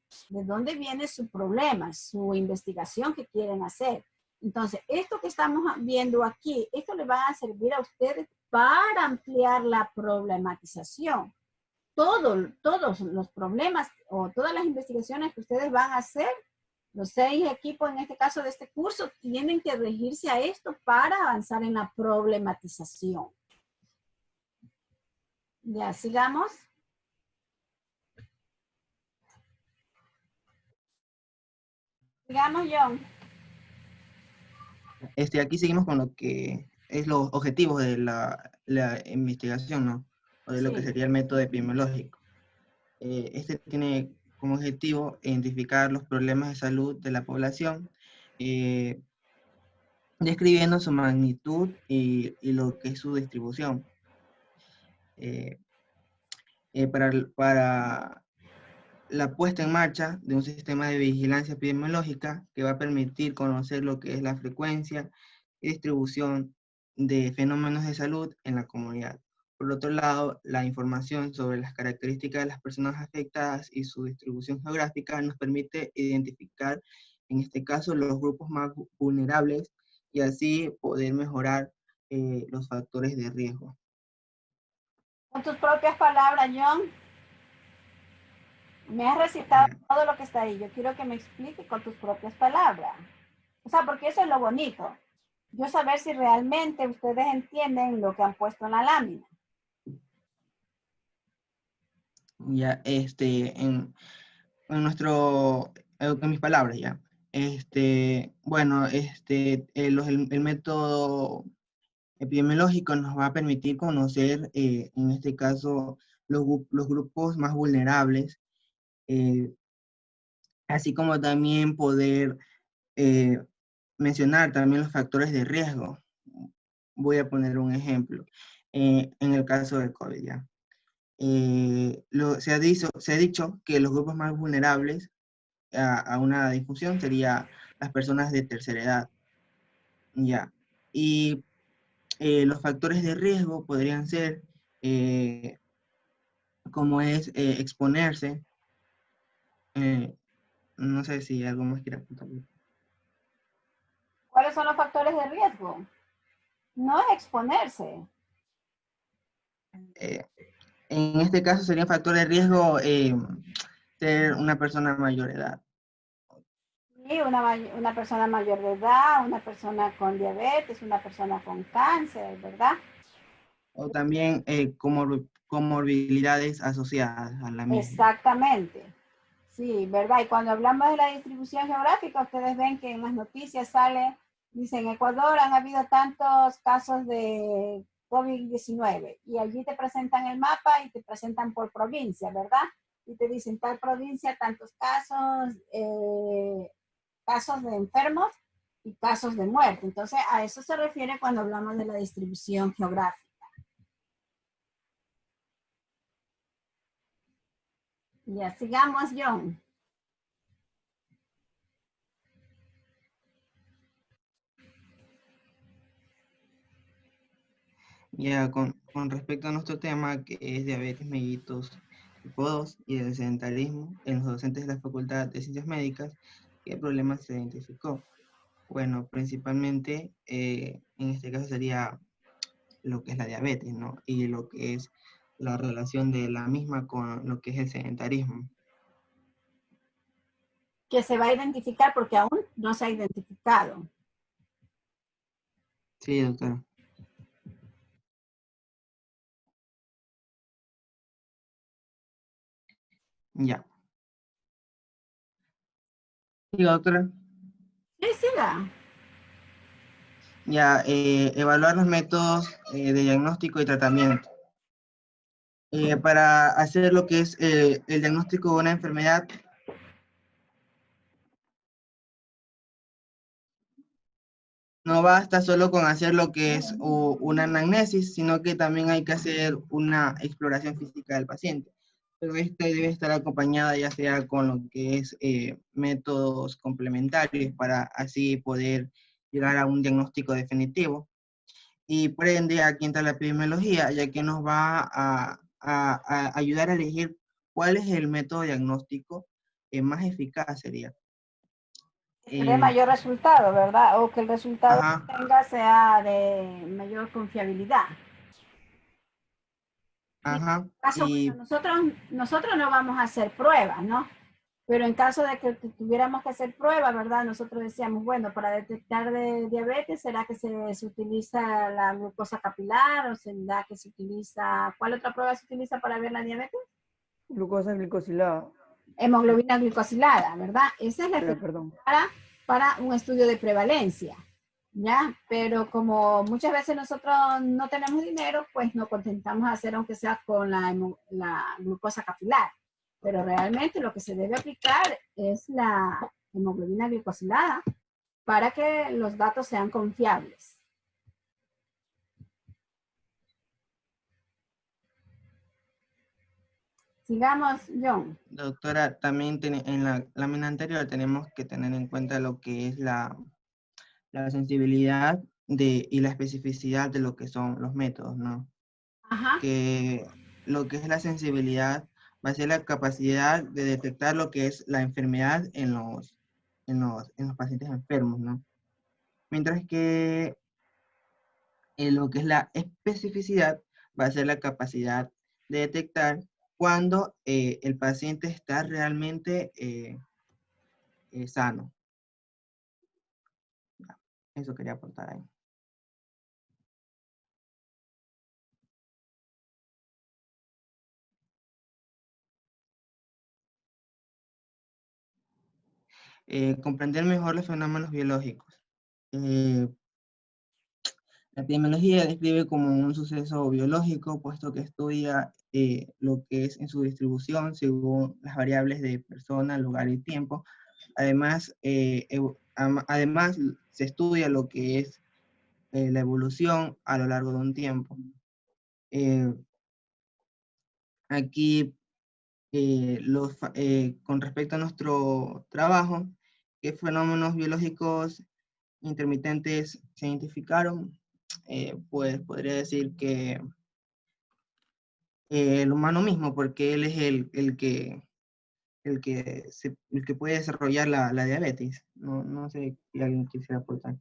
su problema, su investigación que quieren hacer. Entonces, esto que estamos viendo aquí, esto le va a servir a ustedes para ampliar la problematización. Todos los problemas o todas las investigaciones que ustedes van a hacer, los 6 equipos en este caso de este curso, tienen que regirse a esto para avanzar en la problematización. Ya, sigamos. Sigamos, John. Aquí seguimos con lo que es los objetivos de la investigación, ¿no? O de lo que sería el método epidemiológico. Este tiene como objetivo identificar los problemas de salud de la población, describiendo su magnitud y lo que es su distribución. Para la puesta en marcha de un sistema de vigilancia epidemiológica que va a permitir conocer lo que es la frecuencia y distribución de fenómenos de salud en la comunidad. Por otro lado, la información sobre las características de las personas afectadas y su distribución geográfica nos permite identificar, en este caso, los grupos más vulnerables y así poder mejorar los factores de riesgo. Con tus propias palabras, John. Me has recitado todo lo que está ahí. Yo quiero que me expliques con tus propias palabras. O sea, porque eso es lo bonito. Yo saber si realmente ustedes entienden lo que han puesto en la lámina. Ya, en mis palabras, ya. Bueno, el método epidemiológico nos va a permitir conocer, en este caso, los grupos más vulnerables, así como también poder mencionar también los factores de riesgo. Voy a poner un ejemplo. En el caso de COVID, ya. Se ha dicho que los grupos más vulnerables a una difusión serían las personas de tercera edad. Ya. Y los factores de riesgo podrían ser, como es exponerse. No sé si algo más quiera apuntar. ¿Cuáles son los factores de riesgo? No es exponerse. En este caso sería un factor de riesgo ser una persona mayor de edad. Sí, una persona mayor de edad, una persona con diabetes, una persona con cáncer, ¿verdad? O también comorbilidades asociadas a la misma. Exactamente. Sí, ¿verdad? Y cuando hablamos de la distribución geográfica, ustedes ven que en las noticias sale, dicen, en Ecuador han habido tantos casos de COVID-19 y allí te presentan el mapa y te presentan por provincia, ¿verdad? Y te dicen tal provincia, tantos casos, casos de enfermos y casos de muerte. Entonces, a eso se refiere cuando hablamos de la distribución geográfica. Ya, sigamos, John. Ya, con respecto a nuestro tema, que es diabetes mellitus tipo 2 y el sedentarismo en los docentes de la Facultad de Ciencias Médicas, ¿qué problemas se identificó? Bueno, principalmente, en este caso sería lo que es la diabetes, ¿no? Y lo que es la relación de la misma con lo que es el sedentarismo. Que se va a identificar porque aún no se ha identificado. Sí, doctora. Ya. Sí, doctora. Sí, siga. Ya, evaluar los métodos de diagnóstico y tratamiento. Para hacer lo que es el diagnóstico de una enfermedad, no basta solo con hacer lo que es una anamnesis, sino que también hay que hacer una exploración física del paciente. Pero esta debe estar acompañada ya sea con lo que es métodos complementarios para así poder llegar a un diagnóstico definitivo. Y por ende, aquí entra la epidemiología, ya que nos va a ayudar a elegir cuál es el método diagnóstico más eficaz sería. Que dé mayor resultado, ¿verdad? O que el resultado Ajá. que tenga sea de mayor confiabilidad. Ajá. Caso, Y bueno, nosotros no vamos a hacer pruebas, ¿no? Pero en caso de que tuviéramos que hacer pruebas, ¿verdad? Nosotros decíamos, bueno, para detectar de diabetes, ¿será que se utiliza la glucosa capilar o será que se utiliza, ¿cuál otra prueba se utiliza para ver la diabetes? Glucosa glicosilada. Hemoglobina glicosilada, ¿verdad? Esa es la que para un estudio de prevalencia, ¿ya? Pero como muchas veces nosotros no tenemos dinero, pues nos contentamos a hacer aunque sea con la glucosa capilar. Pero realmente lo que se debe aplicar es la hemoglobina glicosilada para que los datos sean confiables. Sigamos, John. doctora, también en la lámina anterior tenemos que tener en cuenta lo que es la sensibilidad y la especificidad de lo que son los métodos, ¿no? Ajá. Que lo que es la sensibilidad va a ser la capacidad de detectar lo que es la enfermedad en los pacientes enfermos, ¿no? Mientras que lo que es la especificidad va a ser la capacidad de detectar cuando el paciente está realmente sano. Eso quería aportar ahí. Comprender mejor los fenómenos biológicos. La epidemiología describe como un suceso biológico, puesto que estudia lo que es en su distribución según las variables de persona, lugar y tiempo. Además, además se estudia lo que es la evolución a lo largo de un tiempo. Aquí, con respecto a nuestro trabajo, ¿qué fenómenos biológicos intermitentes se identificaron? Pues podría decir que el humano mismo, porque él es el que puede desarrollar la diabetes. No sé si alguien quisiera aportar.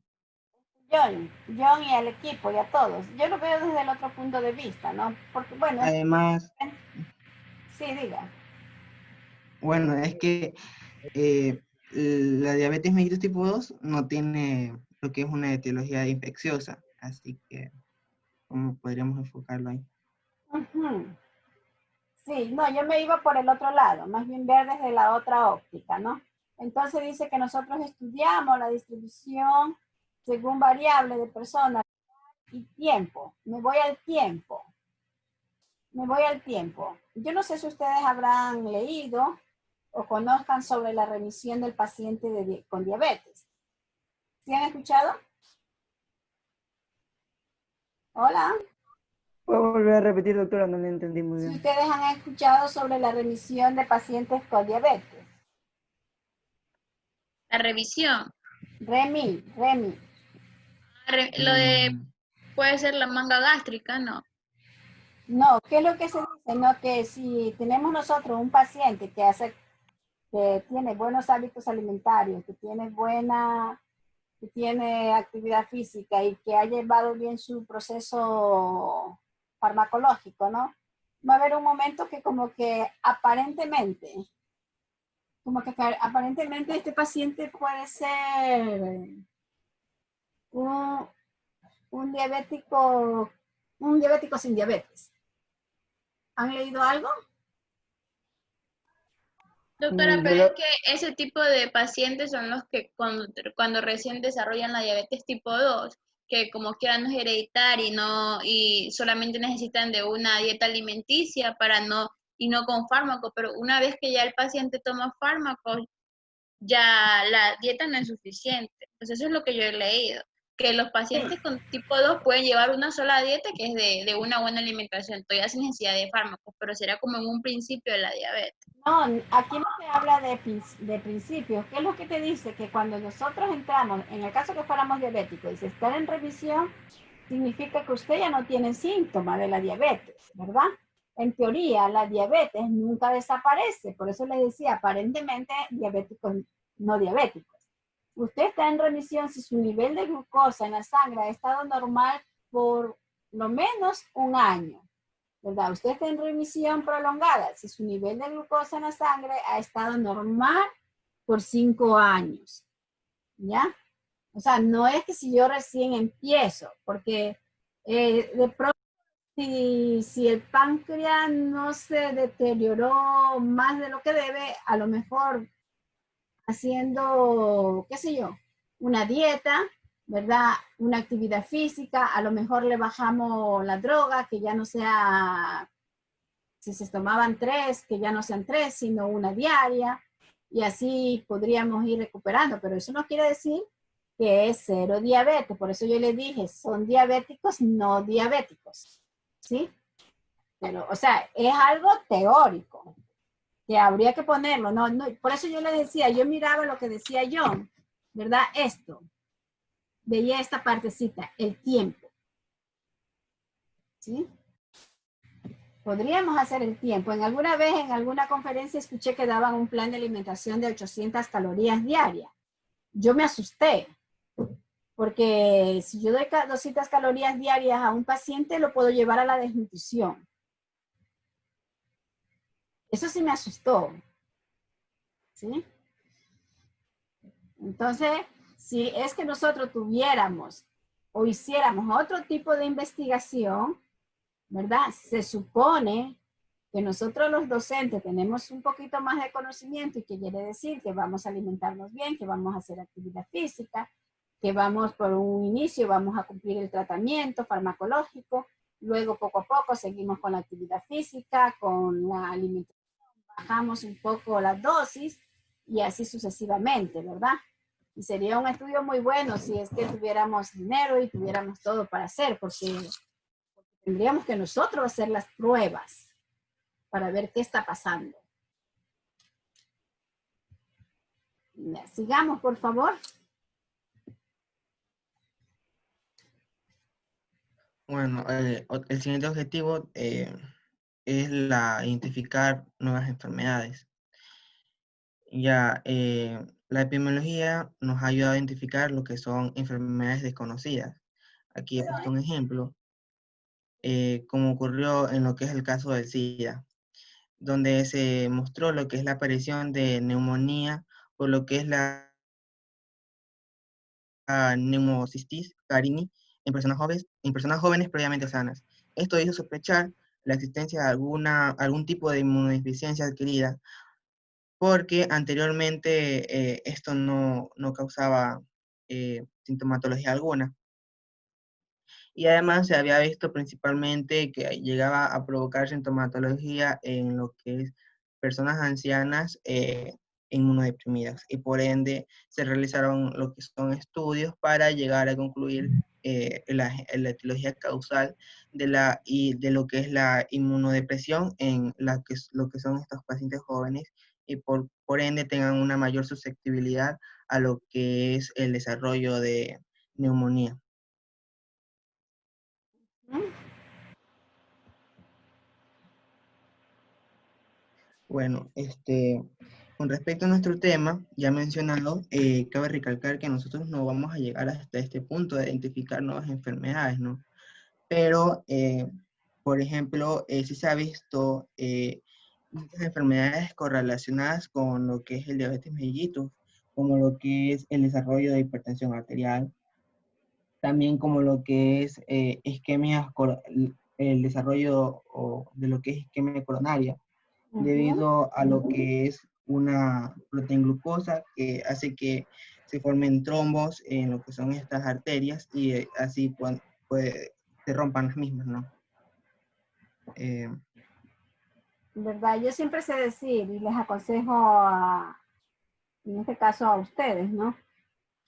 John y al equipo y a todos. Yo lo veo desde el otro punto de vista, ¿no? Porque, bueno, Además, sí, diga. bueno, es que la diabetes mellitus tipo 2 no tiene lo que es una etiología infecciosa, así que, ¿cómo podríamos enfocarlo ahí? Sí, no, yo me iba por el otro lado, más bien ver desde la otra óptica, ¿no? Entonces dice que nosotros estudiamos la distribución según variable de personas y tiempo. Me voy al tiempo. Yo no sé si ustedes habrán leído o conozcan sobre la remisión del paciente con diabetes. ¿Sí han escuchado? Hola. ¿Puedo volver a repetir, doctora? No le entendí muy bien. Si ustedes han escuchado sobre la remisión de pacientes con diabetes. La revisión. Remi. Lo de, puede ser la manga gástrica, ¿no? No, ¿qué es lo que se dice? No, que si tenemos nosotros un paciente que tiene buenos hábitos alimentarios, que tiene actividad física y que ha llevado bien su proceso farmacológico, ¿no? Va a haber un momento que como que aparentemente este paciente puede ser un diabético sin diabetes. ¿Han leído algo? Doctora, pero es que ese tipo de pacientes son los que cuando recién desarrollan la diabetes tipo 2, que como quieran no es hereditaria y solamente necesitan de una dieta alimenticia y no con fármacos, pero una vez que ya el paciente toma fármacos, ya la dieta no es suficiente. Pues eso es lo que yo he leído, que los pacientes con tipo 2 pueden llevar una sola dieta que es de una buena alimentación, todavía sin necesidad de fármacos, pero será como en un principio de la diabetes. No, aquí no se habla de principios. ¿Qué es lo que te dice? Que cuando nosotros entramos, en el caso que fuéramos diabéticos, y se está en revisión, significa que usted ya no tiene síntomas de la diabetes, ¿verdad? En teoría, la diabetes nunca desaparece. Por eso les decía, aparentemente, diabéticos, no diabéticos. Usted está en remisión si su nivel de glucosa en la sangre ha estado normal por lo menos un año, ¿verdad? Usted está en remisión prolongada si su nivel de glucosa en la sangre ha estado normal por 5 años, ¿ya? O sea, no es que si yo recién empiezo, porque de pronto si el páncreas no se deterioró más de lo que debe, a lo mejor haciendo, qué sé yo, una dieta, ¿verdad? Una actividad física, a lo mejor le bajamos la droga, que ya no sea, si se tomaban 3, que ya no sean 3, sino una diaria, y así podríamos ir recuperando, pero eso no quiere decir que es cero diabetes, por eso yo les dije, son diabéticos, no diabéticos, ¿sí? Pero, o sea, es algo teórico, que habría que ponerlo, no, por eso yo le decía, yo miraba lo que decía John, ¿verdad? Veía esta partecita, el tiempo, ¿sí? Podríamos hacer el tiempo. Alguna vez, en alguna conferencia, escuché que daban un plan de alimentación de 800 calorías diarias. Yo me asusté, porque si yo doy 200 calorías diarias a un paciente, lo puedo llevar a la desnutrición. Eso sí me asustó, ¿sí? Entonces, si es que nosotros tuviéramos o hiciéramos otro tipo de investigación, ¿verdad? Se supone que nosotros los docentes tenemos un poquito más de conocimiento y que quiere decir que vamos a alimentarnos bien, que vamos a hacer actividad física, que vamos por un inicio, vamos a cumplir el tratamiento farmacológico, luego poco a poco seguimos con la actividad física, con la alimentación, bajamos un poco la dosis y así sucesivamente, ¿verdad? Y sería un estudio muy bueno si es que tuviéramos dinero y tuviéramos todo para hacer, porque tendríamos que nosotros hacer las pruebas para ver qué está pasando. Sigamos, por favor. Bueno, el siguiente objetivo es identificar nuevas enfermedades. Ya, la epidemiología nos ha ayudado a identificar lo que son enfermedades desconocidas. Aquí he puesto un ejemplo, como ocurrió en lo que es el caso del SIDA, donde se mostró lo que es la aparición de neumonía por lo que es la neumocistis carini en personas jóvenes previamente sanas. Esto hizo sospechar la existencia de algún tipo de inmunodeficiencia adquirida, porque anteriormente esto no causaba sintomatología alguna. Y además se había visto principalmente que llegaba a provocar sintomatología en lo que es personas ancianas inmunodeprimidas. Y por ende se realizaron lo que son estudios para llegar a concluir la etiología causal de lo que es la inmunodepresión en lo que son estos pacientes jóvenes y por ende tengan una mayor susceptibilidad a lo que es el desarrollo de neumonía. Bueno, con respecto a nuestro tema, ya mencionado, cabe recalcar que nosotros no vamos a llegar hasta este punto de identificar nuevas enfermedades, ¿no? Pero, por ejemplo, sí se ha visto muchas enfermedades correlacionadas con lo que es el diabetes mellitus, como lo que es el desarrollo de hipertensión arterial, también como lo que es el desarrollo de lo que es isquemia coronaria, debido a lo que es una proteinglucosa que hace que se formen trombos en lo que son estas arterias y así se rompan las mismas, ¿no? ¿Verdad? Yo siempre sé decir y les aconsejo, en este caso a ustedes, ¿no?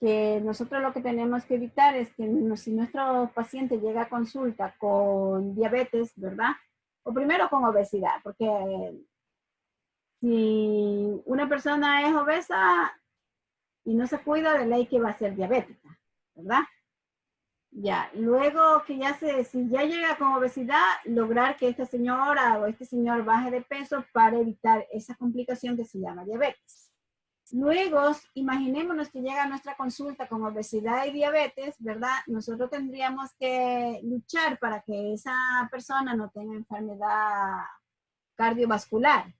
Que nosotros lo que tenemos que evitar es que si nuestro paciente llega a consulta con diabetes, ¿verdad? O primero con obesidad, porque si una persona es obesa y no se cuida, de ley que va a ser diabética, ¿verdad? Ya, luego que si ya llega con obesidad, lograr que esta señora o este señor baje de peso para evitar esa complicación que se llama diabetes. Luego, imaginémonos que llega a nuestra consulta con obesidad y diabetes, ¿verdad? Nosotros tendríamos que luchar para que esa persona no tenga enfermedad cardiovascular.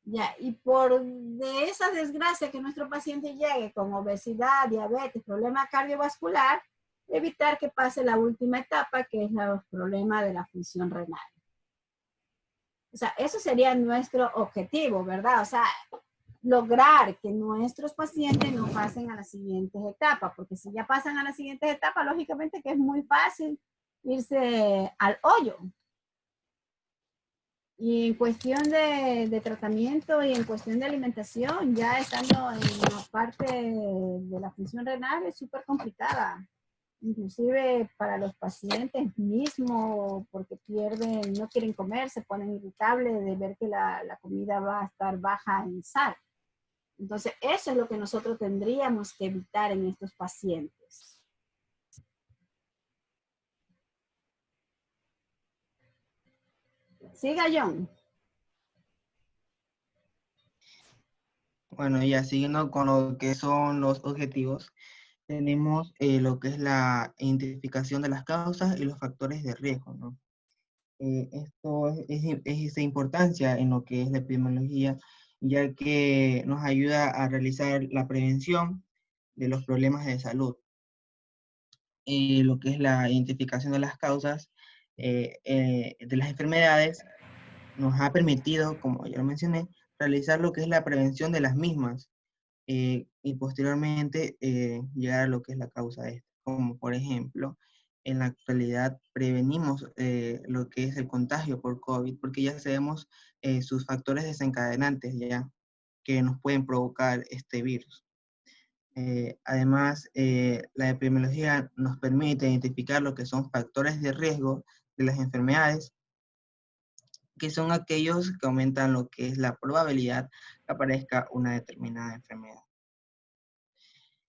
Ya, y de esa desgracia que nuestro paciente llegue con obesidad, diabetes, problema cardiovascular, evitar que pase la última etapa, que es el problema de la función renal. O sea, eso sería nuestro objetivo, ¿verdad? O sea, lograr que nuestros pacientes no pasen a las siguientes etapas, porque si ya pasan a las siguientes etapas, lógicamente que es muy fácil irse al hoyo. Y en cuestión de tratamiento y en cuestión de alimentación, ya estando en la parte de la función renal, es súper complicada. Inclusive para los pacientes mismos, porque no quieren comer, se ponen irritables de ver que la comida va a estar baja en sal. Entonces, eso es lo que nosotros tendríamos que evitar en estos pacientes. Siga, John. Bueno, ya siguiendo con lo que son los objetivos, tenemos lo que es la identificación de las causas y los factores de riesgo, ¿no? Esto es de importancia en lo que es la epidemiología, ya que nos ayuda a realizar la prevención de los problemas de salud. Lo que es la identificación de las causas de las enfermedades nos ha permitido, como ya lo mencioné, realizar lo que es la prevención de las mismas, y posteriormente llegar a lo que es la causa de esto. Como por ejemplo, en la actualidad prevenimos lo que es el contagio por COVID, porque ya sabemos sus factores desencadenantes ya que nos pueden provocar este virus. Además, la epidemiología nos permite identificar lo que son factores de riesgo de las enfermedades, que son aquellos que aumentan lo que es la probabilidad que aparezca una determinada enfermedad.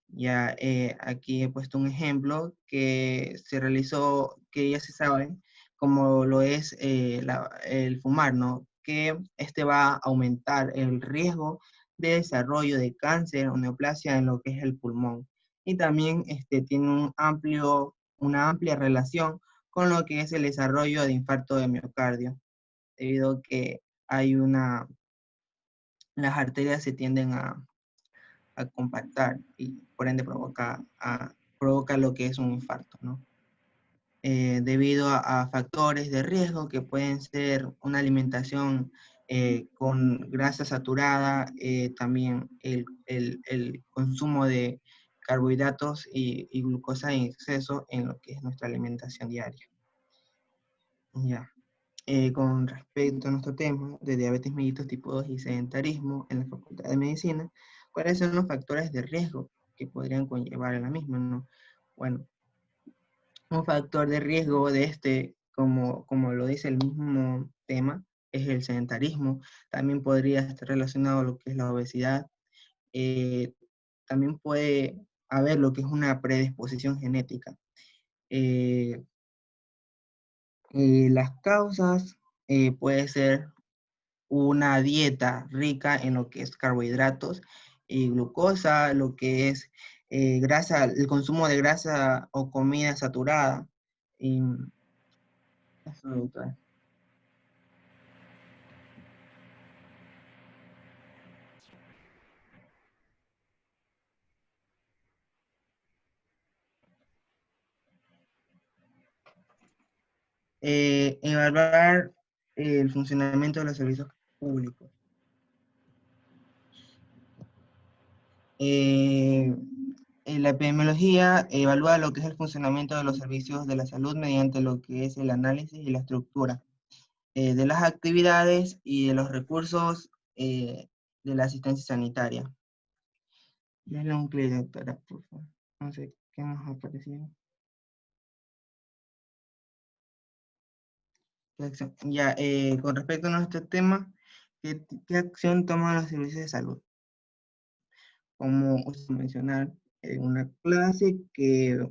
Ya aquí he puesto un ejemplo que se realizó, que ya se sabe, como lo es el fumar, ¿no? Que este va a aumentar el riesgo de desarrollo de cáncer o neoplasia en lo que es el pulmón. Y también tiene una amplia relación con lo que es el desarrollo de infarto de miocardio, debido a que las arterias se tienden a compactar y por ende provoca lo que es un infarto, ¿no? Debido a factores de riesgo que pueden ser una alimentación con grasa saturada, también el consumo de carbohidratos y glucosa en exceso en lo que es nuestra alimentación diaria. Ya. Con respecto a nuestro tema de diabetes mellitus tipo 2 y sedentarismo en la Facultad de Medicina, ¿cuáles son los factores de riesgo que podrían conllevar a la misma, ¿no? Bueno, un factor de riesgo de como lo dice el mismo tema, es el sedentarismo. También podría estar relacionado a lo que es la obesidad. También puede haber lo que es una predisposición genética. Las causas puede ser una dieta rica en lo que es carbohidratos y glucosa, lo que es grasa, el consumo de grasa o comida saturada. Y eso, doctora. Evaluar el funcionamiento de los servicios públicos. La epidemiología evalúa lo que es el funcionamiento de los servicios de la salud mediante lo que es el análisis y la estructura de las actividades y de los recursos de la asistencia sanitaria. Denle un clic, doctora, por favor. No sé qué más ha aparecido. Ya, con respecto a nuestro tema, ¿qué acción toman los servicios de salud? Como usted mencionar en una clase que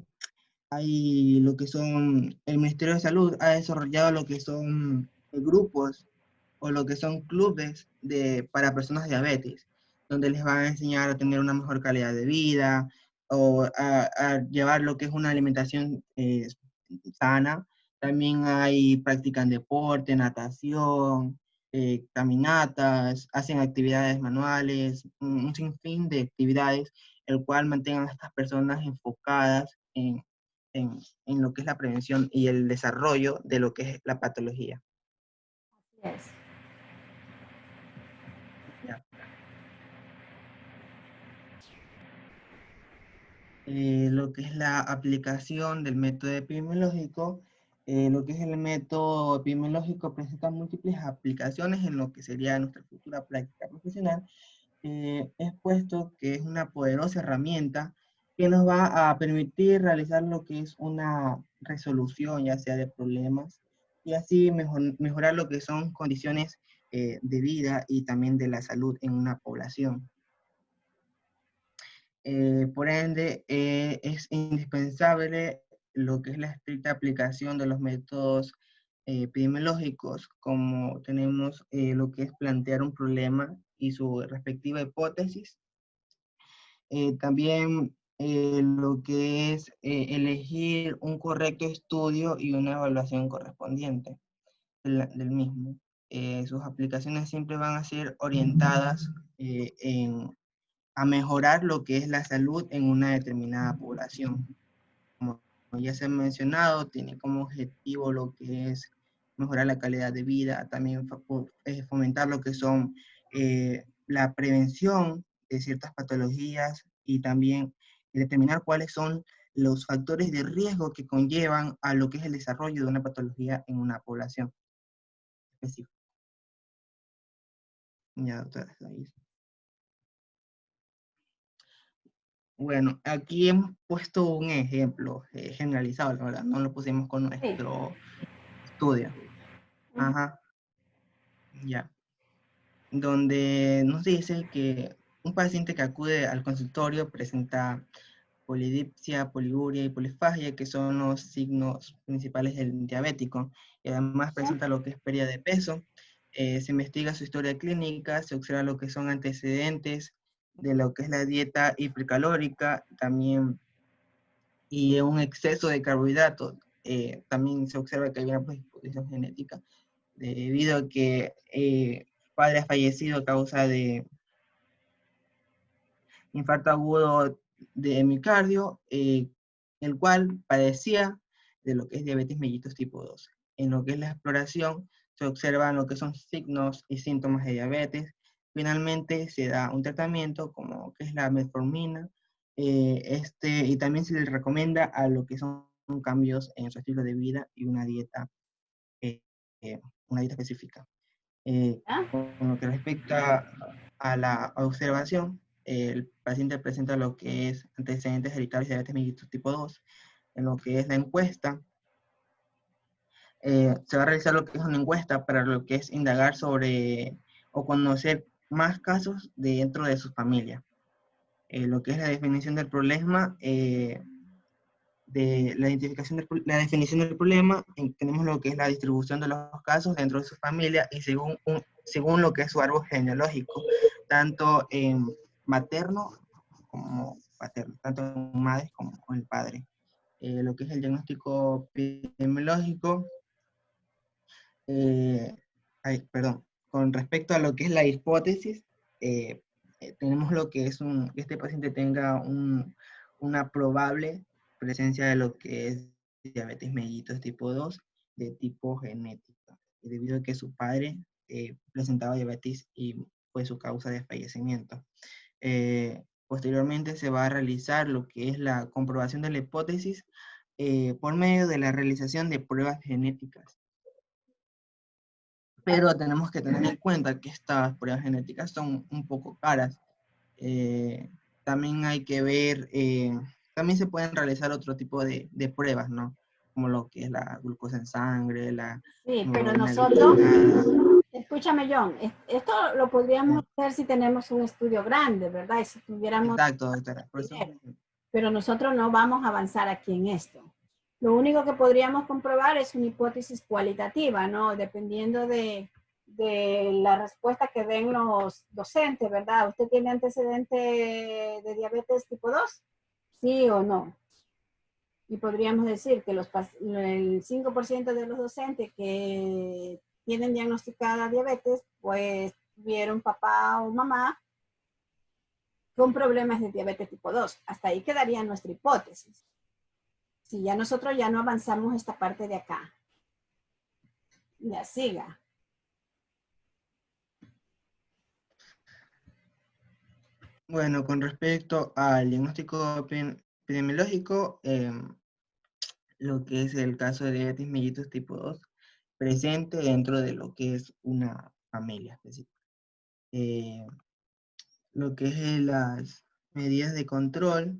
hay lo que son, el Ministerio de Salud ha desarrollado lo que son grupos o lo que son clubes para personas diabetes, donde les van a enseñar a tener una mejor calidad de vida o a llevar lo que es una alimentación sana. También practican deporte, natación, caminatas, hacen actividades manuales, un sinfín de actividades, el cual mantengan a estas personas enfocadas en lo que es la prevención y el desarrollo de lo que es la patología. Así es. Ya. Lo que es la aplicación del método epidemiológico, lo que es el método epidemiológico presenta múltiples aplicaciones en lo que sería nuestra futura práctica profesional, es puesto que es una poderosa herramienta que nos va a permitir realizar lo que es una resolución, ya sea de problemas, y así mejorar lo que son condiciones de vida y también de la salud en una población. Por ende, es indispensable lo que es la estricta aplicación de los métodos epidemiológicos, como tenemos lo que es plantear un problema y su respectiva hipótesis. También lo que es elegir un correcto estudio y una evaluación correspondiente del mismo. Sus aplicaciones siempre van a ser orientadas a mejorar lo que es la salud en una determinada población. Como ya se ha mencionado, tiene como objetivo lo que es mejorar la calidad de vida, también fomentar lo que son la prevención ciertas patologías y también determinar cuáles son los factores de riesgo que conllevan a lo que es el desarrollo de una patología en una población específica. Ya, doctora, ahí. Bueno, aquí hemos puesto un ejemplo generalizado, la verdad, no lo pusimos con nuestro estudio. Ajá. Ya. Donde nos dice que un paciente que acude al consultorio presenta polidipsia, poliguria y polifagia, que son los signos principales del diabético, y además presenta lo que es pérdida de peso. Se investiga su historia clínica, se observa lo que son antecedentes de lo que es la dieta hipercalórica, también, y un exceso de carbohidratos. También se observa que hay una predisposición genética, debido a que su padre ha fallecido a causa de infarto agudo de miocardio, el cual padecía de lo que es diabetes mellitus tipo 2. En lo que es la exploración, se observan lo que son signos y síntomas de diabetes. Finalmente, se da un tratamiento como que es la metformina, y también se le recomienda a lo que son cambios en su estilo de vida y una dieta específica. Con lo que respecta a la observación, el paciente presenta lo que es antecedentes hereditarios de diabetes mellitus tipo 2. En lo que es la encuesta, se va a realizar lo que es una encuesta para lo que es indagar sobre o conocer más casos dentro de su familia. Lo que es la definición del problema, de la identificación la definición del problema, tenemos lo que es la distribución de los casos dentro de su familia y según lo que es su árbol genealógico, tanto en materno como paterno, tanto en madres como con el padre. Lo que es el diagnóstico epidemiológico, con respecto a lo que es la hipótesis, tenemos lo que es que este paciente tenga una probable presencia de lo que es diabetes mellitus tipo 2 de tipo genética, debido a que su padre presentaba diabetes y fue su causa de fallecimiento. Posteriormente se va a realizar lo que es la comprobación de la hipótesis por medio de la realización de pruebas genéticas. Pero tenemos que tener en cuenta que estas pruebas genéticas son un poco caras. También hay que ver, también se pueden realizar otro tipo de pruebas, ¿no? Como lo que es la glucosa en sangre, la Sí, pero hemoglobina nosotros, glicosilada. escúchame John, esto lo podríamos hacer si tenemos un estudio grande, ¿verdad? Y si tuviéramos Exacto, doctora. Por eso, pero nosotros no vamos a avanzar aquí en esto. Lo único que podríamos comprobar es una hipótesis cualitativa, ¿no? Dependiendo de la respuesta que den los docentes, ¿verdad? ¿Usted tiene antecedente de diabetes tipo 2? ¿Sí o no? Y podríamos decir que el 5% de los docentes que tienen diagnosticada diabetes, pues tuvieron papá o mamá con problemas de diabetes tipo 2. Hasta ahí quedaría nuestra hipótesis. Si ya nosotros ya no avanzamos esta parte de acá. Ya siga. bueno, con respecto al diagnóstico epidemiológico, lo que es el caso de diabetes mellitus tipo 2, presente dentro de lo que es una familia específica. Lo que es las medidas de control,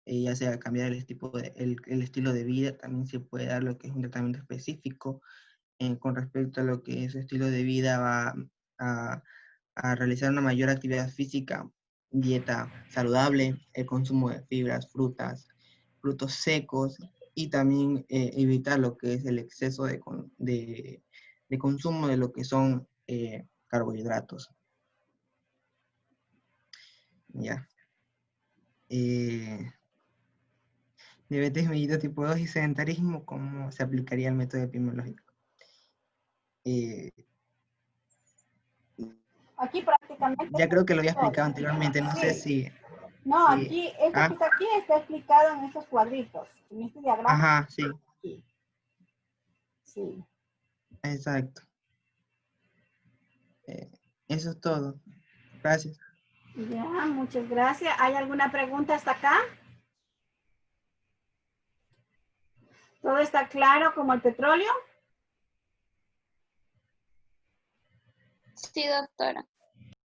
ya sea cambiar el estilo de vida, también se puede dar lo que es un tratamiento específico con respecto a lo que es su estilo de vida, va a realizar una mayor actividad física, dieta saludable, el consumo de fibras, frutas, frutos secos y también evitar lo que es el exceso de consumo de lo que son carbohidratos. Ya. Diabetes mellitus tipo 2 y sedentarismo, ¿cómo se aplicaría el método epidemiológico? Aquí prácticamente... Ya creo que lo había explicado anteriormente, no sé si... No, si, aquí, esto que está aquí está explicado en estos cuadritos, en este diagrama. Ajá, sí. Aquí. Sí. Exacto. Eso es todo. Gracias. Ya, muchas gracias. ¿Hay alguna pregunta hasta acá? ¿Todo está claro como el petróleo? Sí, doctora.